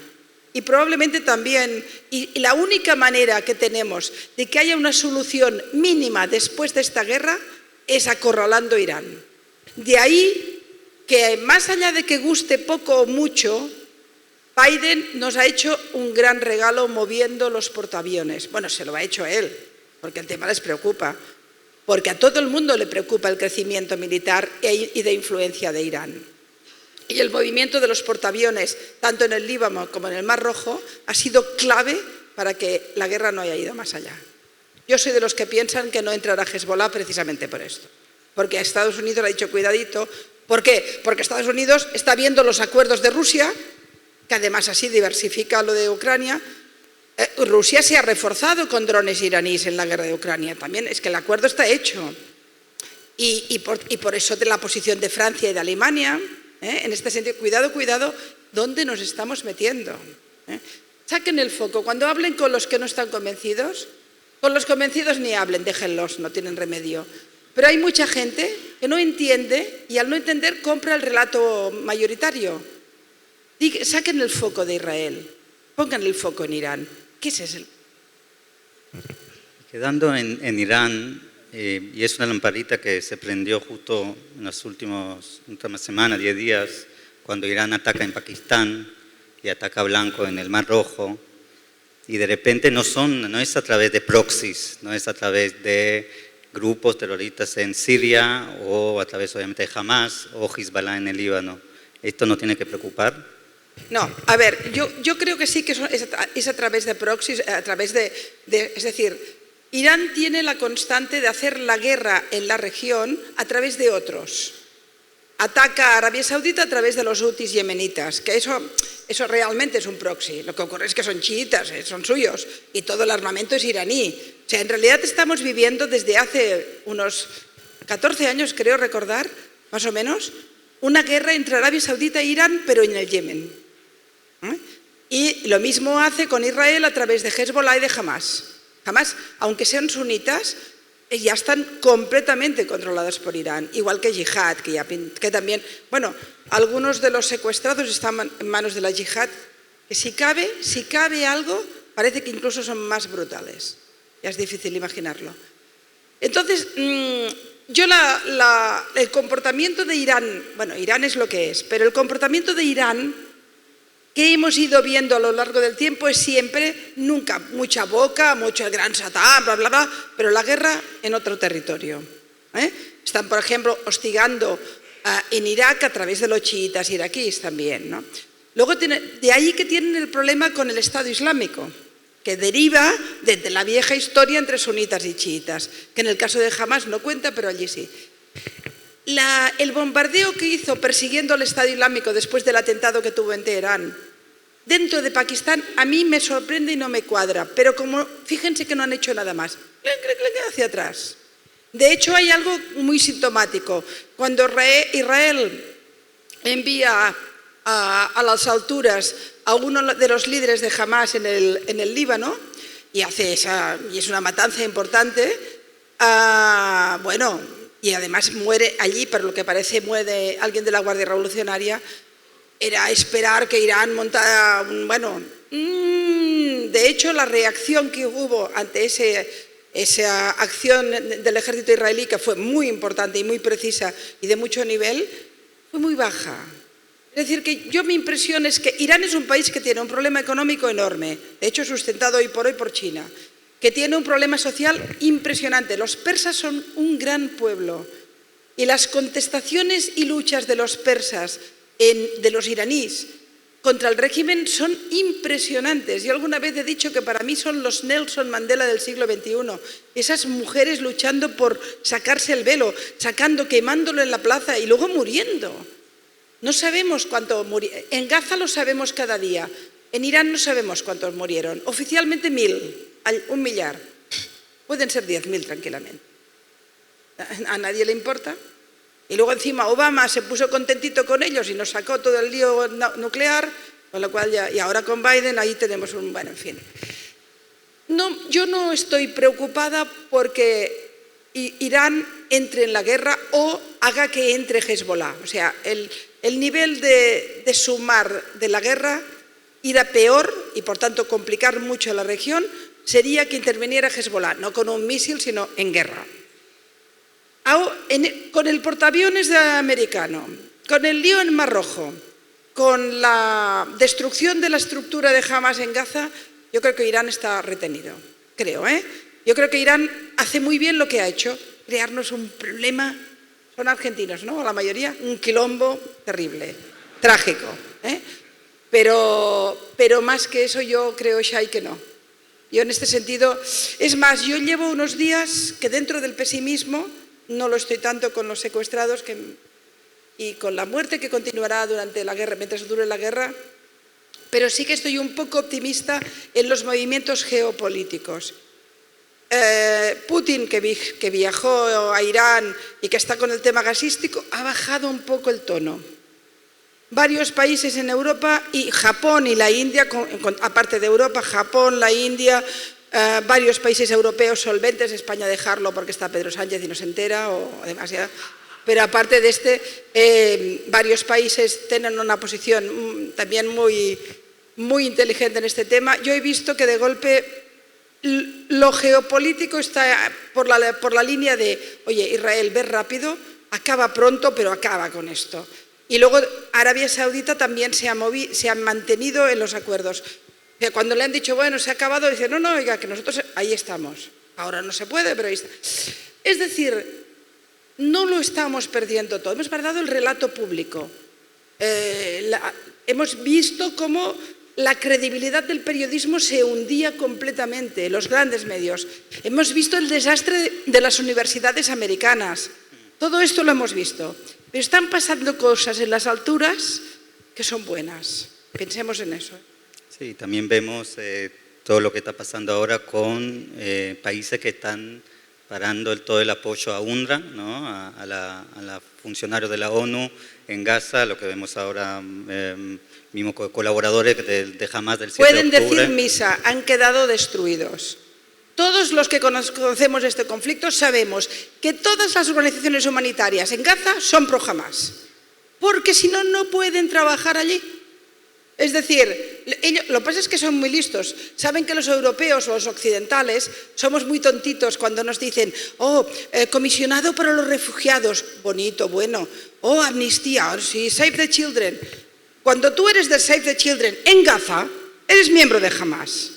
Y probablemente también, y la única manera que tenemos de que haya una solución mínima después de esta guerra es acorralando Irán. De ahí que, más allá de que guste poco o mucho, Biden nos ha hecho un gran regalo moviendo los portaaviones. Bueno, se lo ha hecho él, porque el tema les preocupa. Porque a todo el mundo le preocupa el crecimiento militar y de influencia de Irán. Y el movimiento de los portaaviones, tanto en el Líbano como en el Mar Rojo, ha sido clave para que la guerra no haya ido más allá. Yo soy de los que piensan que no entrará Hezbollah precisamente por esto. Porque a Estados Unidos le ha dicho cuidadito. ¿Por qué? Porque Estados Unidos está viendo los acuerdos de Rusia, que además así diversifica lo de Ucrania. Rusia se ha reforzado con drones iraníes en la guerra de Ucrania. También es que el acuerdo está hecho. Y por eso de la posición de Francia y de Alemania, en este sentido, cuidado, ¿dónde nos estamos metiendo? Saquen el foco. Cuando hablen con los que no están convencidos, con los convencidos ni hablen, déjenlos, no tienen remedio. Pero hay mucha gente que no entiende y al no entender compra el relato mayoritario. Saquen el foco de Israel, pongan el foco en Irán. ¿Qué es eso? Quedando en Irán, y es una lamparita que se prendió justo en las últimas semanas, 10 días, cuando Irán ataca en Pakistán y ataca a Blanco en el Mar Rojo, y de repente no es a través de proxies, no es a través de grupos terroristas en Siria o a través obviamente de Hamas o Hezbollah en el Líbano. ¿Esto no tiene que preocupar? No, a ver, yo creo que sí que es a través de proxies, es decir, Irán tiene la constante de hacer la guerra en la región a través de otros. Ataca a Arabia Saudita a través de los hutis yemenitas, que eso realmente es un proxy. Lo que ocurre es que son chiitas, son suyos, y todo el armamento es iraní. O sea, en realidad estamos viviendo desde hace unos 14 años, creo recordar, más o menos, una guerra entre Arabia Saudita e Irán, pero en el Yemen. Y lo mismo hace con Israel a través de Hezbollah y de Hamas. Hamas, aunque sean sunitas, ya están completamente controladas por Irán, igual que Yihad, que también, bueno, algunos de los secuestrados están en manos de la Yihad, que si cabe algo, parece que incluso son más brutales. Ya es difícil imaginarlo. Entonces, yo el comportamiento de Irán, bueno, Irán es lo que es, pero el comportamiento de Irán que hemos ido viendo a lo largo del tiempo es siempre, nunca, mucha boca, mucho el gran Satán, bla, bla, bla, pero la guerra en otro territorio. Están, por ejemplo, hostigando en Irak a través de los chiitas iraquíes también, ¿no? Luego, de ahí que tienen el problema con el Estado Islámico, que deriva desde la vieja historia entre sunitas y chiitas, que en el caso de Hamas no cuenta, pero allí sí. El bombardeo que hizo persiguiendo al Estado Islámico después del atentado que tuvo en Teherán, dentro de Pakistán, a mí me sorprende y no me cuadra, pero como fíjense que no han hecho nada más, hacia atrás. De hecho, hay algo muy sintomático. Cuando Israel envía a las alturas a uno de los líderes de Hamas en el Líbano, y es una matanza importante, bueno, y además muere allí, por lo que parece muere alguien de la Guardia Revolucionaria, era esperar que Irán montara bueno, de hecho la reacción que hubo ante esa acción del ejército israelí, que fue muy importante y muy precisa y de mucho nivel, fue muy baja. Es decir, que mi impresión es que Irán es un país que tiene un problema económico enorme, de hecho sustentado hoy por China, que tiene un problema social impresionante. Los persas son un gran pueblo y las contestaciones y luchas de los persas, de los iraníes, contra el régimen son impresionantes. Yo alguna vez he dicho que para mí son los Nelson Mandela del siglo XXI. Esas mujeres luchando por sacarse el velo, quemándolo en la plaza y luego muriendo. No sabemos cuánto murieron. En Gaza lo sabemos cada día. En Irán no sabemos cuántos murieron. Oficialmente 1.000, 1 millar. Pueden ser 10.000 tranquilamente. ¿A nadie le importa? Y luego encima Obama se puso contentito con ellos y nos sacó todo el lío nuclear, con lo cual y ahora con Biden ahí tenemos bueno, en fin. No, yo no estoy preocupada porque Irán entre en la guerra o haga que entre Hezbollah. O sea, el nivel de sumar de la guerra irá peor y por tanto complicar mucho la región sería que interviniera Hezbollah, no con un misil sino en guerra. Con el portaaviones americano, con el lío en Mar Rojo, con la destrucción de la estructura de Hamas en Gaza, yo creo que Irán está retenido. Creo, ¿eh? Yo creo que Irán hace muy bien lo que ha hecho, crearnos un problema, son argentinos, ¿no? La mayoría, un quilombo terrible, trágico, ¿eh? Pero más que eso yo creo, Shai, que no. Yo en este sentido, es más, yo llevo unos días que dentro del pesimismo, no lo estoy tanto con los secuestrados y con la muerte que continuará durante la guerra, mientras dure la guerra, pero sí que estoy un poco optimista en los movimientos geopolíticos. Putin, que viajó a Irán y que está con el tema gasístico, ha bajado un poco el tono. Varios países en Europa y Japón y la India, aparte de Europa, Japón, la India, varios países europeos solventes, España dejarlo porque está Pedro Sánchez y no se entera, o demasiado. Pero aparte de varios países tienen una posición también muy, muy inteligente en este tema. Yo he visto que de golpe lo geopolítico está por la línea de, oye, Israel, ve rápido, acaba pronto, pero acaba con esto. Y luego Arabia Saudita también se ha mantenido en los acuerdos. Cuando le han dicho, bueno, se ha acabado, dice, no, oiga, que nosotros ahí estamos. Ahora no se puede, pero ahí está. Es decir, no lo estamos perdiendo todo, hemos perdido el relato público. Hemos visto cómo la credibilidad del periodismo se hundía completamente, los grandes medios. Hemos visto el desastre de las universidades americanas. Todo esto lo hemos visto. Pero están pasando cosas en las alturas que son buenas. Pensemos en eso. Sí, también vemos todo lo que está pasando ahora con países que están parando todo el apoyo a UNRWA, ¿no? a la funcionarios de la ONU en Gaza, lo que vemos ahora, mismos colaboradores de Hamas del 7 de octubre. Pueden decir misa, han quedado destruidos. Todos los que conocemos este conflicto sabemos que todas las organizaciones humanitarias en Gaza son pro Hamas, porque si no, no pueden trabajar allí. Es decir, lo que pasa es que son muy listos. Saben que los europeos o los occidentales somos muy tontitos cuando nos dicen, comisionado para los refugiados, bonito, bueno, amnistía, sí, Save the Children. Cuando tú eres de Save the Children en Gaza, eres miembro de Hamas.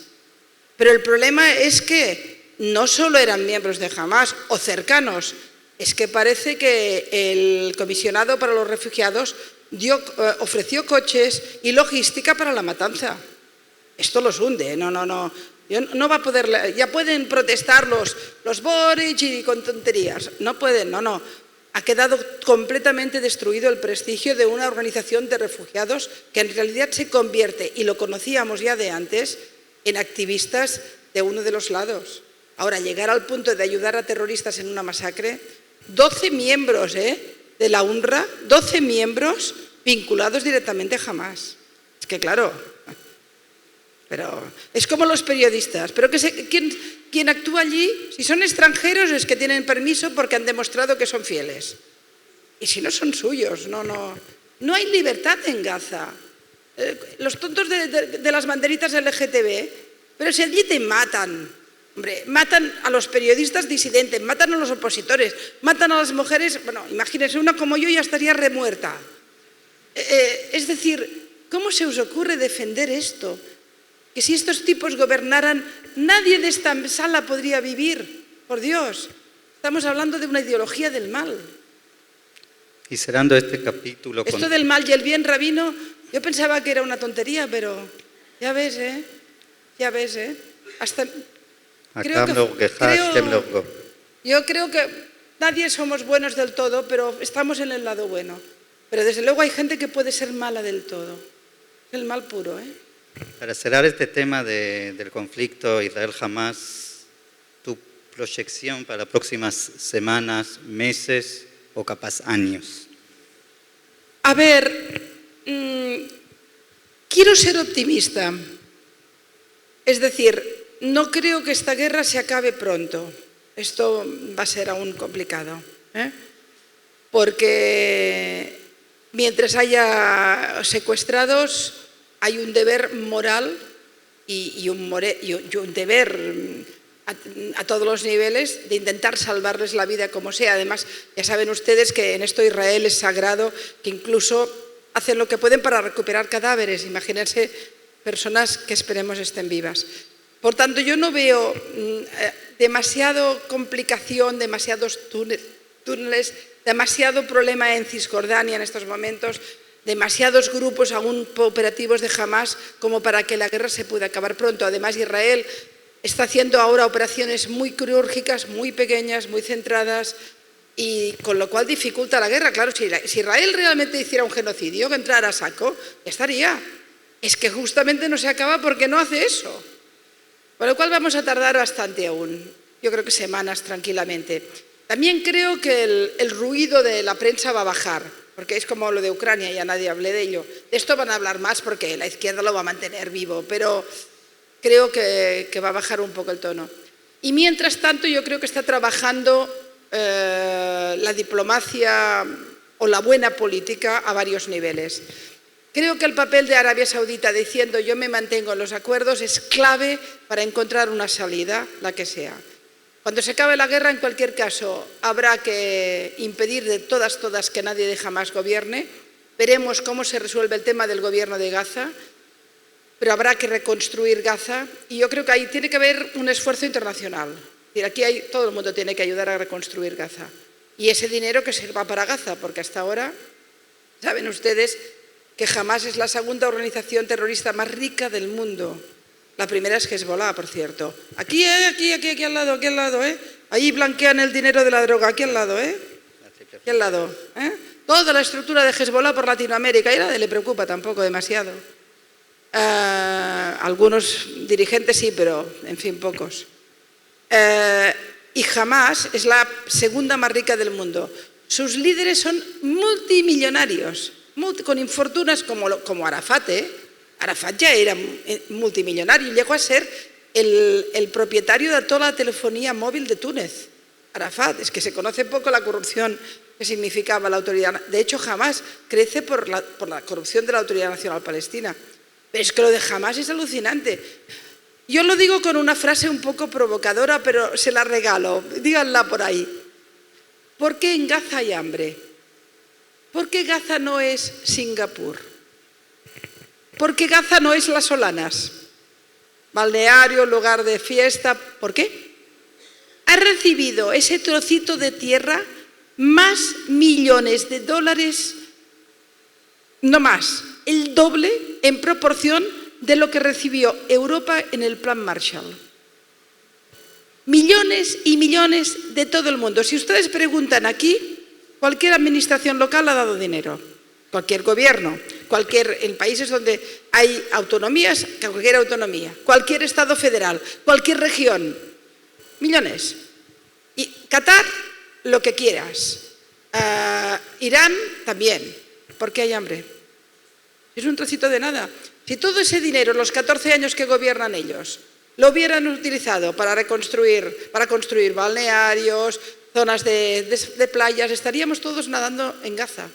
Pero el problema es que no solo eran miembros de Hamas o cercanos, es que parece que el comisionado para los refugiados ofreció coches y logística para la matanza. Esto los hunde, no va a poder, ya pueden protestar los Boric y con tonterías, no pueden, no. Ha quedado completamente destruido el prestigio de una organización de refugiados que en realidad se convierte, y lo conocíamos ya de antes, en activistas de uno de los lados. Ahora, llegar al punto de ayudar a terroristas en una masacre, 12 miembros de la UNRWA, 12 miembros vinculados directamente a Hamas. Es que claro, pero es como los periodistas. Pero ¿quién quien actúa allí, si son extranjeros es que tienen permiso porque han demostrado que son fieles. Y si no, son suyos. No hay libertad en Gaza. Los tontos de las banderitas LGTB, pero si allí te matan, hombre, matan a los periodistas disidentes, matan a los opositores, matan a las mujeres, bueno, imagínense, una como yo ya estaría remuerta. Es decir, ¿cómo se os ocurre defender esto? Que si estos tipos gobernaran, nadie de esta sala podría vivir. Por Dios, estamos hablando de una ideología del mal. Y cerrando este capítulo... Esto del mal y el bien, rabino, yo pensaba que era una tontería, pero ya ves, ¿eh? Ya ves, ¿eh? Hasta... Yo creo que nadie somos buenos del todo, pero estamos en el lado bueno. Pero desde luego hay gente que puede ser mala del todo. El mal puro, ¿eh? Para cerrar este tema del conflicto Israel-Hamás, tu proyección para próximas semanas, meses o capaz años. A ver, quiero ser optimista. Es decir, no creo que esta guerra se acabe pronto. Esto va a ser aún complicado, ¿eh? Porque mientras haya secuestrados, hay un deber moral y un deber a todos los niveles de intentar salvarles la vida como sea. Además, ya saben ustedes que en esto Israel es sagrado, que incluso hacen lo que pueden para recuperar cadáveres. Imagínense personas que esperemos estén vivas. Por tanto, yo no veo demasiado complicación, demasiados túneles, demasiado problema en Cisjordania en estos momentos, demasiados grupos aún operativos de Hamás como para que la guerra se pueda acabar pronto. Además, Israel está haciendo ahora operaciones muy quirúrgicas, muy pequeñas, muy centradas, y con lo cual dificulta la guerra. Claro, si Israel realmente hiciera un genocidio, que entrara a saco, ya estaría. Es que justamente no se acaba porque no hace eso. Con lo cual vamos a tardar bastante aún, yo creo que semanas tranquilamente. También creo que el ruido de la prensa va a bajar, porque es como lo de Ucrania, ya nadie hable de ello. De esto van a hablar más porque la izquierda lo va a mantener vivo, pero creo que va a bajar un poco el tono. Y mientras tanto yo creo que está trabajando la diplomacia o la buena política a varios niveles. Creo que el papel de Arabia Saudita diciendo yo me mantengo en los acuerdos es clave para encontrar una salida, la que sea. Cuando se acabe la guerra, en cualquier caso, habrá que impedir de todas que nadie de Hamás gobierne. Veremos cómo se resuelve el tema del gobierno de Gaza, pero habrá que reconstruir Gaza y yo creo que ahí tiene que haber un esfuerzo internacional. Es decir, aquí todo el mundo tiene que ayudar a reconstruir Gaza. Y ese dinero que sirva para Gaza, porque hasta ahora, saben ustedes que Hamás es la segunda organización terrorista más rica del mundo. La primera es Hezbollah, por cierto. Aquí al lado, ¿eh? Ahí blanquean el dinero de la droga, aquí al lado, ¿eh? Aquí al lado, ¿eh? Toda la estructura de Hezbollah por Latinoamérica, y a nadie le preocupa tampoco demasiado. Algunos dirigentes sí, pero en fin, pocos. Y Hamás es la segunda más rica del mundo. Sus líderes son multimillonarios, con infortunas como Arafat, ¿eh? Arafat ya era multimillonario, llegó a ser el propietario de toda la telefonía móvil de Túnez. Arafat, es que se conoce poco la corrupción que significaba la autoridad. De hecho, Hamás crece por la corrupción de la Autoridad Nacional Palestina. Pero es que lo de Hamás es alucinante. Yo lo digo con una frase un poco provocadora, pero se la regalo. Díganla por ahí. ¿Por qué en Gaza hay hambre? ¿Por qué Gaza no es Singapur? ¿Por qué Gaza no es Las Solanas? Balneario, lugar de fiesta. ¿Por qué? Ha recibido ese trocito de tierra más millones de dólares, no más, el doble en proporción de lo que recibió Europa en el Plan Marshall. Millones y millones de todo el mundo. Si ustedes preguntan aquí, cualquier administración local ha dado dinero. Cualquier gobierno, en países donde hay autonomías, cualquier autonomía, cualquier estado federal, cualquier región, millones. Y Qatar, lo que quieras. Irán, también. ¿Por qué hay hambre? Es un trocito de nada. Si todo ese dinero, los 14 años que gobiernan ellos, lo hubieran utilizado para construir balnearios, zonas de playas, estaríamos todos nadando en Gaza.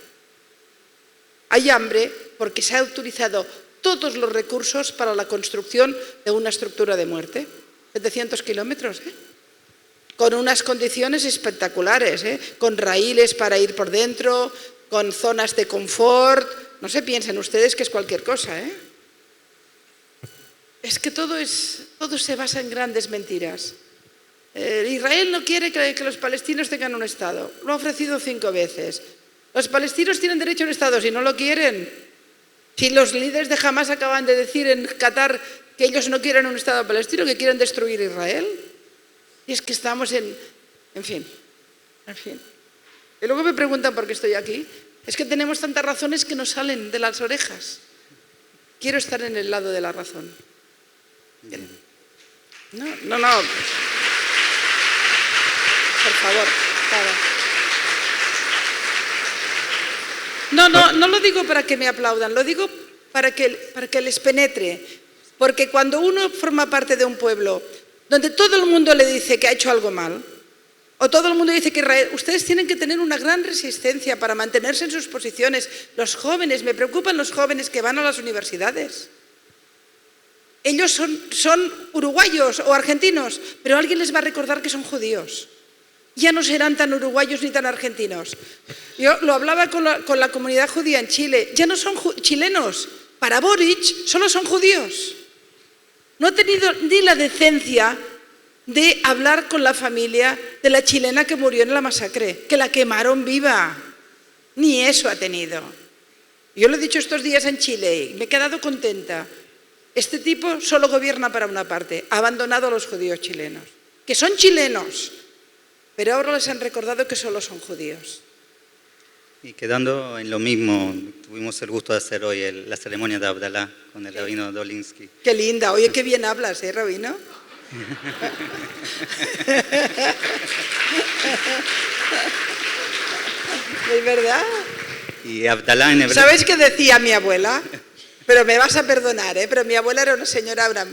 Hay hambre porque se han utilizado todos los recursos para la construcción de una estructura de muerte. 700 kilómetros, con unas condiciones espectaculares, con raíles para ir por dentro, con zonas de confort. No se piensen ustedes que es cualquier cosa. Es que todo se basa en grandes mentiras. Israel no quiere que los palestinos tengan un Estado. Lo ha ofrecido 5 veces. Los palestinos tienen derecho a un Estado si no lo quieren. Si los líderes de Hamas acaban de decir en Qatar que ellos no quieren un Estado palestino, que quieren destruir Israel. Y es que estamos en fin. Y luego me preguntan por qué estoy aquí. Es que tenemos tantas razones que nos salen de las orejas. Quiero estar en el lado de la razón. No. Por favor, No lo digo para que me aplaudan, lo digo para que les penetre. Porque cuando uno forma parte de un pueblo donde todo el mundo le dice que ha hecho algo mal, o todo el mundo dice que Israel, ustedes tienen que tener una gran resistencia para mantenerse en sus posiciones. Los jóvenes, me preocupan los jóvenes que van a las universidades. Ellos son uruguayos o argentinos, pero alguien les va a recordar que son judíos. Ya no serán tan uruguayos ni tan argentinos. Yo lo hablaba con la comunidad judía en Chile. Ya no son chilenos. Para Boric solo son judíos. No ha tenido ni la decencia de hablar con la familia de la chilena que murió en la masacre, que la quemaron viva. Ni eso ha tenido. Yo lo he dicho estos días en Chile y me he quedado contenta. Este tipo solo gobierna para una parte. Ha abandonado a los judíos chilenos, que son chilenos. Pero ahora les han recordado que solo son judíos. Y quedando en lo mismo, tuvimos el gusto de hacer hoy la ceremonia de Abdalá con el rabino Dolinsky. Qué linda. Oye, qué bien hablas, rabino? ¿Es verdad? Y Abdalá en hebreo. ¿Sabes qué decía mi abuela? Pero me vas a perdonar, pero mi abuela era una señora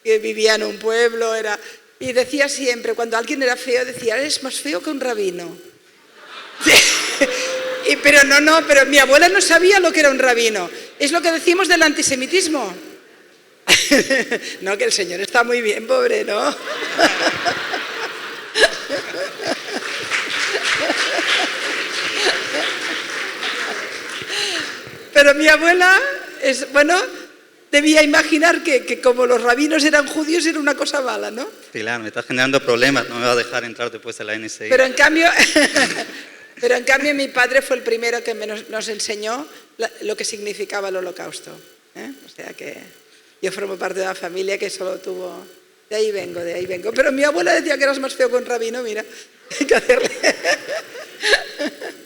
que vivía en un pueblo, y decía siempre, cuando alguien era feo, decía, eres más feo que un rabino. Pero mi abuela no sabía lo que era un rabino. Es lo que decimos del antisemitismo. No, que el señor está muy bien, pobre, ¿no? Pero mi abuela debía imaginar que como los rabinos eran judíos era una cosa mala, ¿no? Claro, me está generando problemas, no me va a dejar entrar después a la NSI. Pero en cambio mi padre fue el primero que nos enseñó lo que significaba el Holocausto. O sea que yo formo parte de una familia que solo tuvo... De ahí vengo. Pero mi abuela decía que eras más feo que un rabino, mira, hay que hacerle...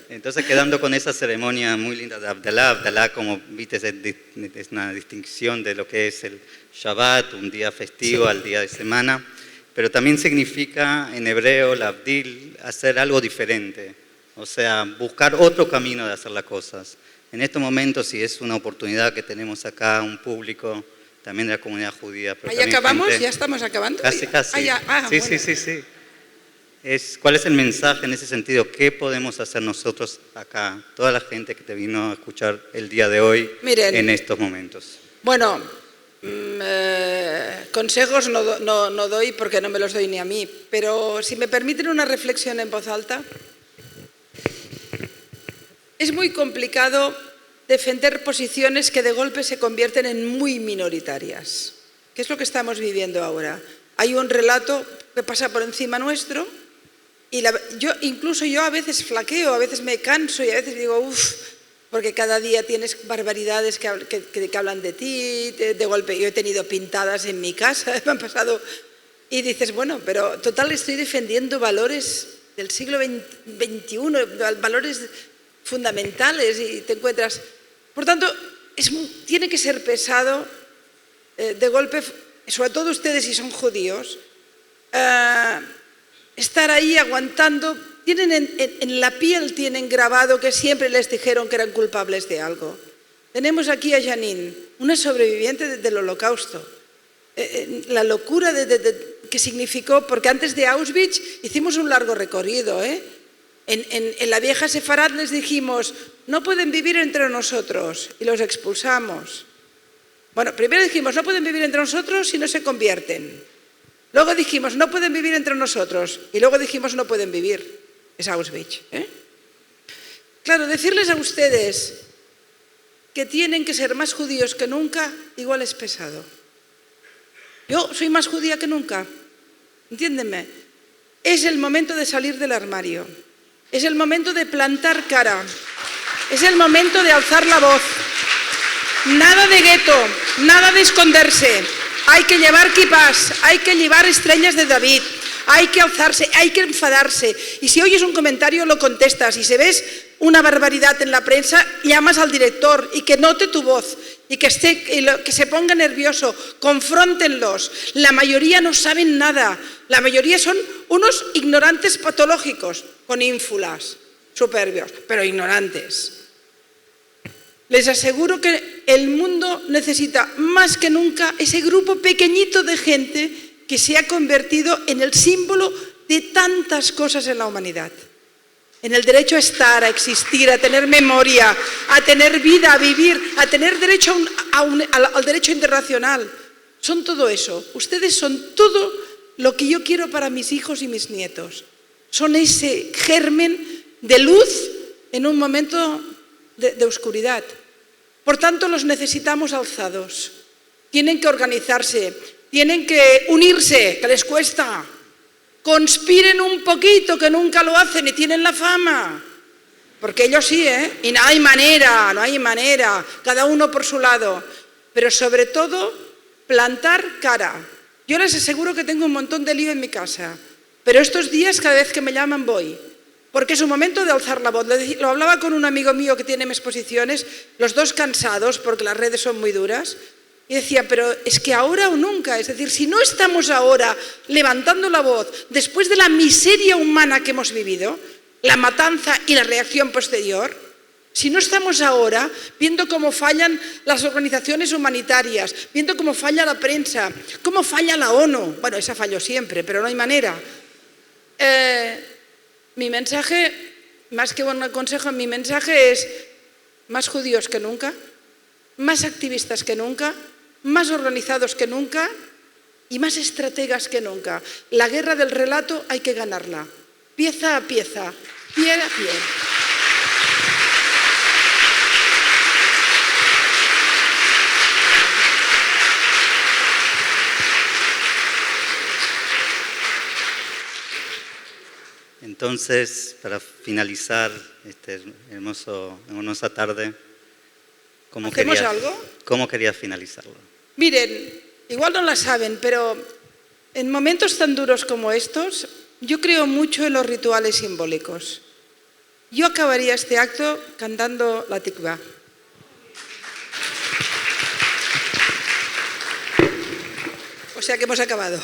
Entonces, quedando con esa ceremonia muy linda de Abdalá, como viste, es una distinción de lo que es el Shabbat, un día festivo al día de semana, pero también significa en hebreo, el Abdil, hacer algo diferente, o sea, buscar otro camino de hacer las cosas. En estos momentos, si es una oportunidad que tenemos acá, un público también de la comunidad judía. ¿Ahí acabamos? ¿Ya estamos acabando? Casi. Sí. ¿Cuál es el mensaje en ese sentido? ¿Qué podemos hacer nosotros acá, toda la gente que te vino a escuchar el día de hoy? Miren, en estos momentos? Bueno, consejos no doy porque no me los doy ni a mí, pero si me permiten una reflexión en voz alta, es muy complicado defender posiciones que de golpe se convierten en muy minoritarias, que es lo que estamos viviendo ahora. Hay un relato que pasa por encima nuestro. Y incluso yo a veces flaqueo, a veces me canso y a veces digo, porque cada día tienes barbaridades que hablan de ti, de golpe yo he tenido pintadas en mi casa, me han pasado, y dices, bueno, pero total estoy defendiendo valores del siglo XXI, valores fundamentales y te encuentras, por tanto, tiene que ser pesado, de golpe, sobre todo ustedes si son judíos, estar ahí aguantando, tienen en la piel tienen grabado que siempre les dijeron que eran culpables de algo. Tenemos aquí a Janine, una sobreviviente del Holocausto. la locura que significó, porque antes de Auschwitz hicimos un largo recorrido. En la vieja Sefarad les dijimos, no pueden vivir entre nosotros, y los expulsamos. Bueno, primero dijimos, no pueden vivir entre nosotros si no se convierten. Luego dijimos, no pueden vivir entre nosotros, y luego dijimos, no pueden vivir. Es Auschwitz. Claro, decirles a ustedes que tienen que ser más judíos que nunca, igual es pesado. Yo soy más judía que nunca, entiéndeme. Es el momento de salir del armario, es el momento de plantar cara, es el momento de alzar la voz. Nada de gueto, nada de esconderse. Hay que llevar kipás, hay que llevar estrellas de David, hay que alzarse, hay que enfadarse. Y si oyes un comentario lo contestas, y si ves una barbaridad en la prensa, llamas al director y que note tu voz y que se ponga nervioso, confróntenlos. La mayoría no saben nada, la mayoría son unos ignorantes patológicos, con ínfulas, soberbios, pero ignorantes. Les aseguro que el mundo necesita más que nunca ese grupo pequeñito de gente que se ha convertido en el símbolo de tantas cosas en la humanidad. En el derecho a estar, a existir, a tener memoria, a tener vida, a vivir, a tener derecho al derecho internacional. Son todo eso. Ustedes son todo lo que yo quiero para mis hijos y mis nietos. Son ese germen de luz en un momento de oscuridad. Por tanto, los necesitamos alzados. Tienen que organizarse, tienen que unirse, que les cuesta. Conspiren un poquito, que nunca lo hacen y tienen la fama. Porque ellos sí, y no hay manera, cada uno por su lado. Pero sobre todo, plantar cara. Yo les aseguro que tengo un montón de lío en mi casa, pero estos días cada vez que me llaman voy. Porque es un momento de alzar la voz. Lo hablaba con un amigo mío que tiene exposiciones, los dos cansados porque las redes son muy duras, y decía, pero es que ahora o nunca. Es decir, si no estamos ahora levantando la voz después de la miseria humana que hemos vivido, la matanza y la reacción posterior, si no estamos ahora viendo cómo fallan las organizaciones humanitarias, viendo cómo falla la prensa, cómo falla la ONU, bueno, esa falló siempre, pero no hay manera. Mi mensaje, más que un consejo, mi mensaje es más judíos que nunca, más activistas que nunca, más organizados que nunca y más estrategas que nunca. La guerra del relato hay que ganarla, pieza a pieza, pie a pie. Entonces, para finalizar esta hermosa tarde, ¿cómo quería finalizarlo? Miren, igual no la saben, pero en momentos tan duros como estos, yo creo mucho en los rituales simbólicos. Yo acabaría este acto cantando la tikvá. O sea que hemos acabado.